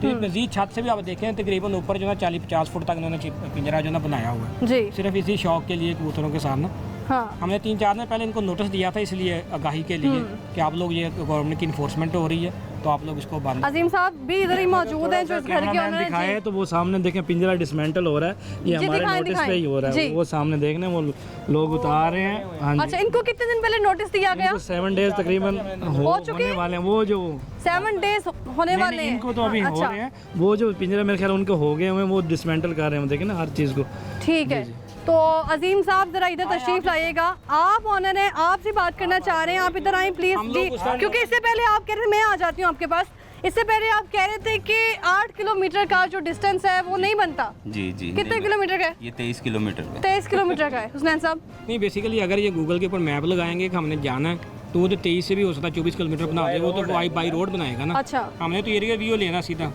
तो मजीद छत से भी आप देखें तकरीबन ऊपर जो है 40-50 फुट तक इन्होंने पिंजरा जो है बनाया हुआ है, सिर्फ इसी शौक के लिए कबूतरों के साथ। हाँ। हमने 3-4 दिन पहले इनको नोटिस दिया था, इसलिए आगाही के लिए कि आप लोग ये गवर्नमेंट की इन्फोर्समेंट हो रही है तो आप लोग इसको बंद। अजीम साहब भी इधर ही मौजूद हैं जो इस घर के ओनर हैं। दिखाए तो वो सामने देखें पिंजरा डिसमेंटल हो रहा है, ये हमारे नोटिस पे ही हो रहा है, वो सामने देखने वो लोग उतार रहे हैं। हाँ जी। अच्छा, इनको कितने दिन पहले नोटिस दिया गया? 7 डेज तकरीबन होने वाले हैं, वो जो 7 डेज होने वाले हैं इनको तो अभी हो रहे हैं, वो जो पिंजरा मेरे ख्याल उनके हो गए हुए वो डिसमेंटल कर रहे हैं, देखें ना हर चीज़ को। ठीक है, तो अजीम साहब जरा इधर तशरीफ लाइएगा, आप ऑनर हैं, आपसे बात करना चाह रहे हैं, आप इधर आए प्लीज जी, क्योंकि इससे पहले आप कह रहे थे मैं आ जाती हूँ आपके पास, इससे पहले आप कह रहे थे कि 8 किलोमीटर का जो डिस्टेंस है वो नहीं बनता। जी जी। कितने किलोमीटर का है? ये 23 किलोमीटर का। 23 किलोमीटर का है हुसैन साहब। नहीं, बेसिकली अगर ये गूगल के ऊपर मैप लगाएंगे कि हमने जाना है तो वो तो 23 से भी हो सकता है 24 किलोमीटर बना दे, वो तो बाई रोड बनाएगा ना। अच्छा। हमने तो एरिया व्यू लेना सीधा,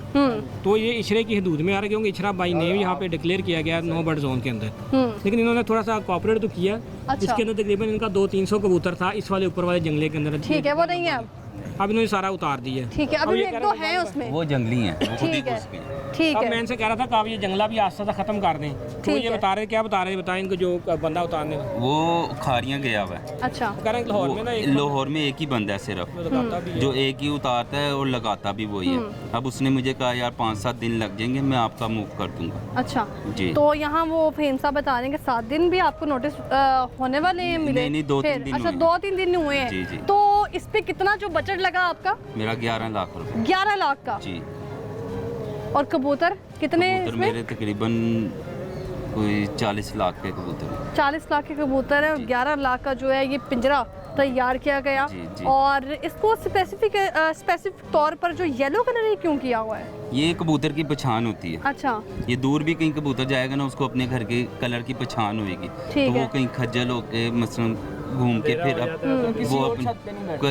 तो ये इशरे की हदूद में आ रहा है, क्योंकि इशरा बाई नेम यहाँ पे डिक्लेयर किया गया नो बर्ड जोन के अंदर। लेकिन इन्होंने थोड़ा सा कॉपरेट तो किया। अच्छा। इसके अंदर तकरीबन इनका 200-300 कबूतर था इस वाले ऊपर वाले जंगले के अंदर। ठीक है, वो नहीं है अब इन्होंने सारा उतार दिया। ठीक है, अभी एक दो है उसमें। वो जंगली हैं, वो खुद ही ठीक है, घुस गए हैं। ठीक अब है। मैं इनसे कह रहा था कि आप ये जंगला भी आस्ता खत्म कर दें, तो ये बता रहे क्या बता रहे हैं, बताएं इनको जो बंदा उतारने का। वो खारियाँ गया हुआ है। अच्छा। कह रहे हैं लाहौर में ना लाहौर में एक ही बंदा है सिर्फ, जो एक ही उतारता है और लगाता भी वही है। अब उसने मुझे कहा यार 5-7 दिन लग जाएंगे, मैं आपका मूव कर दूंगा। अच्छा जी। तो यहाँ वो फहीम साहब बता रहे हैं कि 7 दिन भी आपको नोटिस होने वाले हैं मिले? नहीं, 2-3 दिन अच्छा, हुए हैं। 2-3 दिन हुए हैं। जी, जी। तो इस पे कितना जो बजट लगा आपका? मेरा 11 लाख रुपए। 11 लाख का। जी। और कबूतर कितने कबूतर इसमें? मेरे तकरीबन कोई 40 लाख के कबूतर हैं। 40 लाख के कबूतर है और 11 लाख का जो है ये पिंजरा तैयार किया गया। जी, जी। और इसको स्पेसिफिक तौर पर जो येलो कलर है क्यों किया हुआ है? ये कबूतर की पहचान होती है। अच्छा। ये दूर भी कहीं कबूतर जाएगा ना, उसको अपने घर के कलर की पहचान होगी, तो है। वो कहीं खज्जल होके मसलन घूम के फिर वो अपनी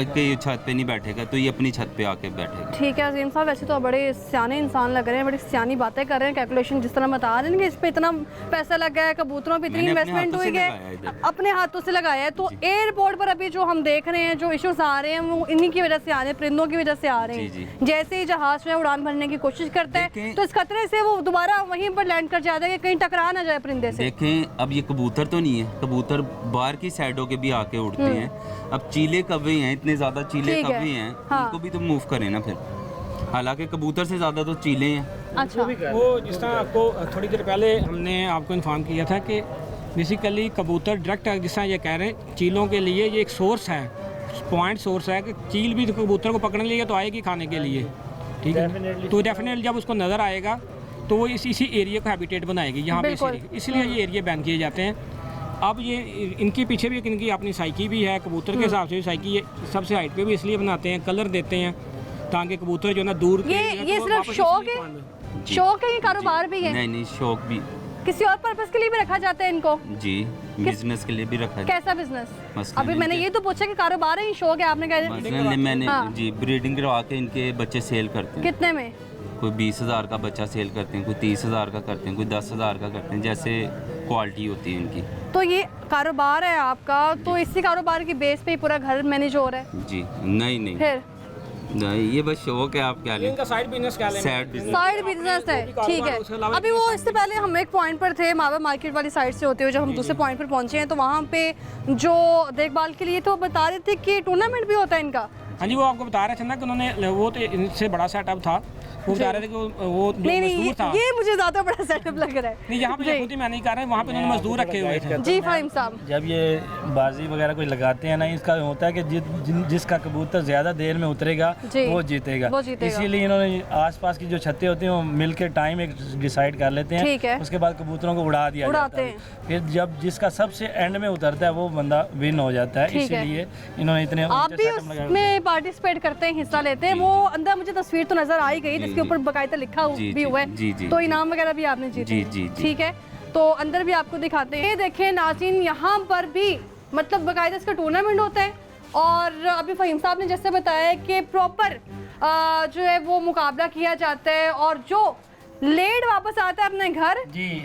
कहीं छत पे नहीं बैठेगा, तो ये अपनी छत पे आके बैठेगा। ठीक है अजीम साहब, वैसे तो बड़े सियाने इंसान लग रहे हैं, बड़ी सियानी बातें कर रहे हैं, कैलकुलेशन जिस तरह बता रहे हैं कि इस पे इतना पैसा लगा है, कबूतरों पे इतनी मैंने अपने इन्वेस्टमेंट हाथों हुई से है, लगाया इधर। अपने हाथों से लगाया है। तो एयरपोर्ट पर अभी जो हम देख रहे हैं, जो इश्यूज आ रहे हैं, वो इन्हीं की वजह से आ रहे हैं, परिंदों की वजह से आ रहे जी, हैं। जैसे ही जहाज में उड़ान भरने की कोशिश करता है तो इस खतरे से वो दोबारा वहीं पर लैंड कर जाता है कि कहीं टकरा ना जाए परिंदे से। देखें, अब ये कबूतर तो नहीं है, कबूतर बाहर की साइडों के भी आके उड़ते हैं। अब चीले कौवे हैं, इतने ज्यादा चीले ठीक है। कौवे हैं, हाँ। उनको भी तो मूव करें ना फिर। हालांकि कबूतर से ज्यादा तो चीले हैं। अच्छा। वो जिस तरह आपको थोड़ी देर पहले हमने आपको इन्फॉर्म किया था कि बेसिकली कबूतर डायरेक्ट जिस तरह ये कह रहे हैं, चीलों के लिए ये एक सोर्स है, पॉइंट सोर्स है कि चील भी कबूतर को पकड़ने लिए तो आएगी खाने के लिए। ठीक है, तो डेफिनेटली जब उसको नज़र आएगा तो वो इसी एरिया को हैबिटेट बनाएगी यहाँ पे, इसलिए ये एरिया बैन किए जाते हैं। अब ये इनके पीछे भी इनकी अपनी साइकी भी है, कबूतर के हिसाब से भी साइकी है, सबसे हाइट पे भी इसलिए बनाते हैं, कलर देते हैं ताकि कबूतर जो ना दूर ये सिर्फ शौक है, शौक है, ये कारोबार भी है? नहीं, शौक भी, किसी और पर्पस के लिए भी रखा जाता है इनको? जी, बिजनेस के लिए भी रखा है। कैसा बिजनेस? मसलन अभी मैंने ये तो पूछा कि कारोबार है, शौक है, आपने कहा मसलन मैंने हाँ। जी ब्रीडिंग करवा के इनके बच्चे सेल करते हैं। कितने में? कोई 20,000 का बच्चा सेल करते हैं, कोई 30,000 का करते हैं, कोई 10,000 का करते हैं, जैसे क्वालिटी होती है इनकी। तो ये कारोबार है आपका, तो इसी कारोबार की बेस पे ही पूरा घर मैनेज हो रहा है? जी नहीं फिर नहीं, ये बस शौक है। आप क्या लें, इनका साइड बिजनेस क्या लें? साइड बिजनेस है। ठीक है, अभी वो इससे पहले हम एक पॉइंट पर थे, मावा मार्केट वाली साइड से होते हुए जब हम दूसरे पॉइंट पर पहुंचे हैं, तो वहाँ पे जो देखभाल के लिए तो बता रहे थे कि टूर्नामेंट भी होता है इनका। हाँ जी, वो आपको बता रहे थे ना कि उन्होंने वो तो इनसे बड़ा सेटअप था, वो बता रहे थे कि वो जो मजदूर था। ये मुझे ज्यादा बड़ा सेटअप लग रहा है। नहीं, यहाँ पे खुद ही मैं नहीं कर रहा, वहाँ पे उन्होंने मजदूर रखे हुए थे। जी फाहिम साहब, जब ये बाजी वगैरह कोई लगाते हैं ना, इसका होता है कि जिसका कबूतर ज़्यादा देर में उतरेगा वो जीतेगा। इसीलिए इन्होंने आसपास की जो छतें होती हैं वो मिल के टाइम एक डिसाइड कर लेते हैं, उसके बाद कबूतरों को उड़ा दिया जाता है। फिर जब जिसका सबसे एंड में उतरता है वो बंदा विन हो जाता है। इसीलिए इन्होंने इतने आप भी उसमें पार्टिसिपेट करते हैं, हिस्सा लेते हैं? वो अंदर मुझे तस्वीर तो नजर आई गई जिसके ऊपर बाकायदा लिखा भी हुआ है, तो इनाम वगैरह भी आपने जीते? ठीक है, तो अंदर भी आपको दिखाते हैं। ये देखें नाज़रीन, यहाँ पर भी मतलब बाकायदा इसका टूर्नामेंट होता है, और अभी फहीम साहब ने जैसे बताया कि प्रॉपर जो है वो मुकाबला किया जाता है, और जो लेड वापस आता है अपने घर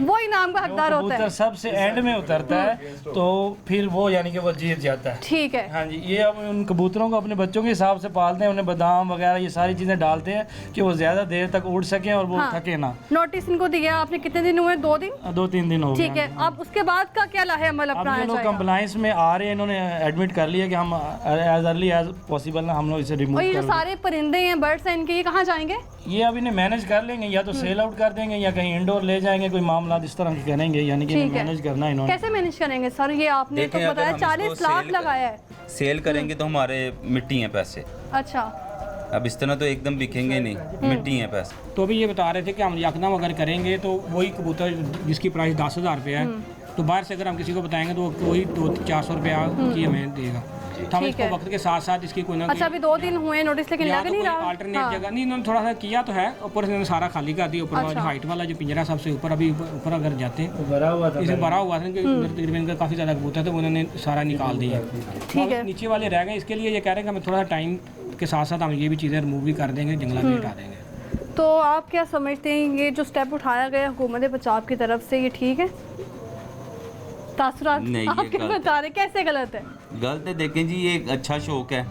वो इनाम का हकदार होता है। सबसे एंड में उतरता है तो फिर वो यानी कि वो जीत जाता है। ठीक है। हाँ जी, ये अब उन कबूतरों को अपने बच्चों के हिसाब से पालते हैं, उन्हें बादाम वगैरह ये सारी चीज़ें डालते हैं कि वो ज़्यादा देर तक उड़ सकें और वो थके ना। नोटिस इनको दिया आपने, कितने दिन हुए? 2 दिन? 2-3 दिन हो गए। ठीक है, अब उसके बाद का क्या लाहे अमल अपनाया जाएगा? कंप्लायंस में आ रहे हैं, इन्होंने एडमिट कर लिया कि हम एज अर्ली एज पॉसिबल ना हम लोग इसे रिमूव और ये जो सारे परिंदे हैं, बर्ड्स हैं, इनके ये कहाँ जाएंगे? ये अब इन्हें मैनेज कर लेंगे, या तो सेल आउट कर देंगे या कहीं इंडोर ले जाएंगे, कोई मामला इस तरह के करेंगे, यानी कि मैनेज करना इन्होंने। कैसे मैनेज करेंगे सर? ये आपने तो बताया 40 लाख लगाया है। सेल करेंगे तो हमारे मिट्टी हैं पैसे। अच्छा, अब इस तरह तो एकदम बिकेंगे नहीं, मिट्टी हैं पैसे। तो अभी ये बता रहे थे कि हम यकदम अगर करेंगे तो वही कबूतर जिसकी प्राइस 10,000 रुपये है, तो बाहर से अगर हम किसी को बताएंगे तो वही 200-400 रुपया की हमें देगा। तो हम इसको वक्त के साथ साथ इसकी कोई ना अच्छा अभी 2 दिन हुए नोटिस लेकिन लग नहीं रहा अल्टरनेट जगह नहीं, इन्होंने थोड़ा सा किया तो है, ऊपर से सारा खाली कर दिया, ऊपर जो हाइट वाला जो पिंजरा सबसे ऊपर अभी ऊपर अगर जाते हैं भरा हुआ था, इसमें भरा हुआ था तकरीबन काफ़ी ज़्यादा कबूतर थे, उन्होंने सारा निकाल दिया। ठीक है, नीचे वाले रह गए, इसके लिए ये कह रहे हैं कि हमें थोड़ा सा टाइम के साथ साथ हम ये भी चीज़ें रिमूव भी कर देंगे, जंगला भी हटा देंगे। तो आप क्या समझते हैं ये जो स्टेप उठाया गया हुकूमत पंजाब की तरफ से, ये ठीक है? तासुरात आप क्या बता रहे, कैसे गलत है? गलत है, देखें जी ये एक अच्छा शौक है,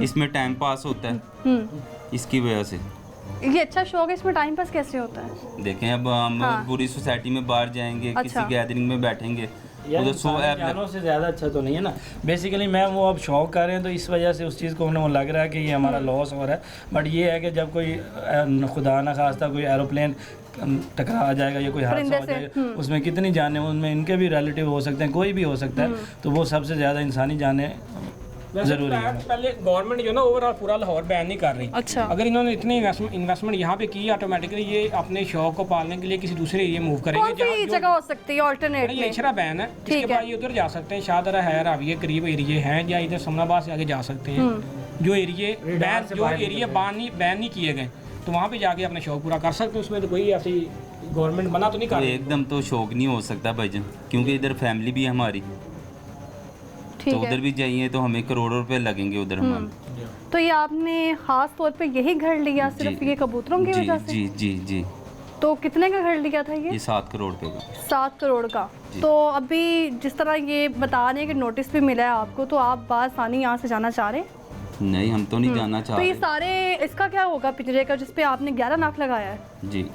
इसमें टाइम पास होता है, इसकी वजह से ये अच्छा शौक है, इसमें टाइम पास कैसे होता है? देखें अब हम पूरी सोसाइटी में बाहर जाएंगे, किसी गैदरिंग में बैठेंगे, उधर जानों से ज़्यादा अच्छा तो नहीं है ना। बेसिकली मैं वो अब शौक कर रहे हैं तो इस वजह से उस चीज़ को उन्हें लग रहा है कि ये हमारा लॉस हो रहा है, बट ये है कि जब कोई खुदा ना खास्ता कोई एरोप्लेन टकरा जाएगा या कोई हादसा हो जाएगा, उसमें कितनी जाने, उनमें इनके भी रिलेटिव हो सकते हैं, कोई भी हो सकता है, तो वो सबसे ज़्यादा इंसानी जाने जरूरी है। पहले गवर्नमेंट जो ना ओवरऑल पूरा लाहौर बैन नहीं कर रही। अच्छा, अगर इन्होंने इतनी इन्वेस्टमेंट यहाँ पे की, ऑटोमेटिकली ये अपने शौक को पालने के लिए किसी दूसरे एरिया मूव करेंगे। कौन सी जगह हो सकती है ऑल्टरनेट में? ये इशरा बैन है, इसके बाद ये उधर जा सकते हैं, शाहदरा है, राविया करीब एरिया हैं, या इधर समनाबाद से आगे जा सकते हैं, जो एरिया बैन नहीं किए गए, तो वहाँ पे जाके अपना शौक पूरा कर सकते हैं। उसमें तो कोई ऐसी गवर्नमेंट बना तो नहीं कर रही। एकदम तो शौक नहीं हो सकता भाईजान, क्योंकि इधर फैमिली भी है हमारी, तो उधर भी जाइए तो हमें करोड़ों रुपए लगेंगे उधर हमारे। तो ये आपने खास तौर पे यही घर लिया सिर्फ ये कबूतरों की वजह से? जी जी जी। तो कितने का घर लिया था ये? 7 करोड़ रुपए का। 7 करोड़ का। तो अभी जिस तरह ये बता रहे हैं कि नोटिस भी मिला है आपको, तो आप बासानी यहाँ से जाना चाह रहे हैं? नहीं, हम तो नहीं जाना चाह रहे। तो ये सारे इसका क्या होगा पिंजरे का जिसपे आपने 11 लाख लगाया है? जी,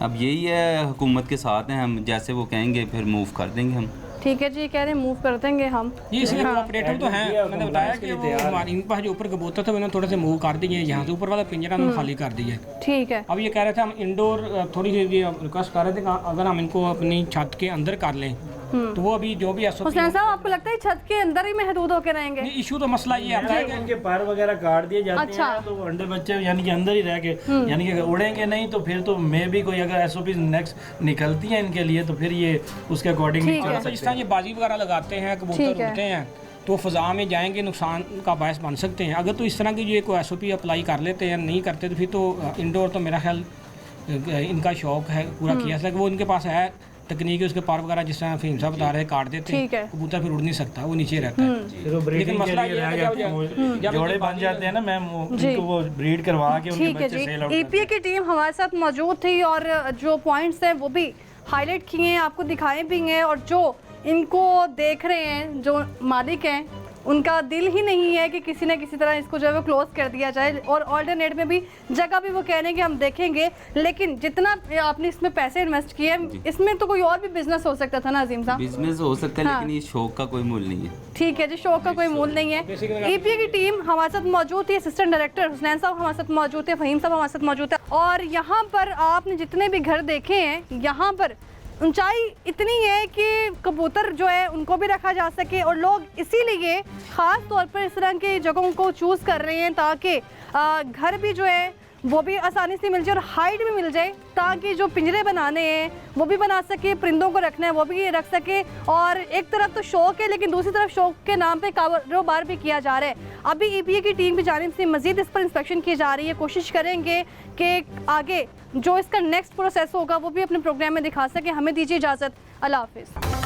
अब यही है, हुकूमत के साथ हैं हम, जैसे वो कहेंगे फिर मूव कर देंगे हम। ठीक है जी, कह रहे हैं मूव कर देंगे हम। ये इसलिए ऑपरेटर तो हैं, मैंने बताया कि वो हमारे इन पास जो ऊपर कबूतर थे उन्होंने थोड़े से मूव कर दिए, यहाँ से ऊपर वाला पिंजरा उन्होंने खाली कर दिया। ठीक है, अब ये कह रहे थे हम इंडोर थोड़ी सी ये रिक्वेस्ट कर रहे थे कि अगर हम इनको अपनी छत के अंदर कर लें, तो वो अभी जो भी हुसैन साहब आपको लगता है छत के अंदर ही महदूद होकर रहेंगे? इशू तो मसला ये आता है कि उनके पर वगैरह काट दिए जाते हैं, तो अंडे बच्चे यानी कि अंदर ही रह के, यानी कि उड़ेंगे नहीं, तो फिर तो मे भी कोई अगर SOP नेक्स्ट निकलती है इनके लिए, तो फिर ये उसके अकॉर्डिंग जिस तरह ये बाजी वगैरह लगाते हैं, कबूतर उड़ते हैं, तो फ़ज़ा में जाएंगे, नुकसान का बायस बन सकते हैं। अगर तो इस तरह की जो कोई SOP अप्लाई कर लेते हैं, नहीं करते, तो फिर तो इंडोर तो मेरा ख्याल इनका शौक है पूरा किया था, वो इनके पास है तकनीक, उसके पार वगैरह जिस तरह फिल्म साहब बता रहे काट देते हैं, कबूतर फिर उड़ नहीं सकता, वो नीचे रहता है। लेकिन मसला ये है कि जोड़े बन जाते हैं ना मैम, उनको वो ब्रीड करवा के उनके बच्चे सेल आउट। EPA की टीम हमारे साथ मौजूद थी और जो पॉइंट्स हैं वो भी हाईलाइट किए हैं, आपको दिखाए भी हैं, और जो इनको देख रहे हैं जो मालिक हैं उनका दिल ही नहीं है कि किसी न किसी तरह इसको जो है वो क्लोज कर दिया जाए, और ऑल्टरनेट में भी जगह भी वो कह रहे हैं कि हम देखेंगे, लेकिन जितना आपने इसमें पैसे इन्वेस्ट किए, इसमें तो कोई और भी बिजनेस हो सकता था ना अजीम साहब? बिजनेस हो सकता है, लेकिन ये शौक का कोई मूल नहीं है। ठीक है जी, शौक का कोई मूल नहीं है। EPA की टीम हमारे साथ मौजूद थी, असिस्टेंट डायरेक्टर हुसैन साहब हमारे साथ मौजूद थे, फ़हीम साहब हमारे साथ मौजूद है, और यहाँ पर आपने जितने भी घर देखे हैं, यहाँ पर ऊंचाई इतनी है कि कबूतर जो है उनको भी रखा जा सके, और लोग इसीलिए ख़ास तौर पर इस तरह की जगहों को चूज़ कर रहे हैं ताकि घर भी जो है वो भी आसानी से मिल जाए और हाइट भी मिल जाए, ताकि जो पिंजरे बनाने हैं वो भी बना सके, परिंदों को रखना है वो भी रख सके। और एक तरफ तो शौक है, लेकिन दूसरी तरफ शौक के नाम पे कारोबार भी किया जा रहा है। अभी EPA की टीम की जानिब से मज़ीद इस पर इंस्पेक्शन की जा रही है, कोशिश करेंगे कि आगे जो इसका नेक्स्ट प्रोसेस होगा वो भी अपने प्रोग्राम में दिखा सके। हमें दीजिए इजाज़त, अल्लाह हाफ़िज़।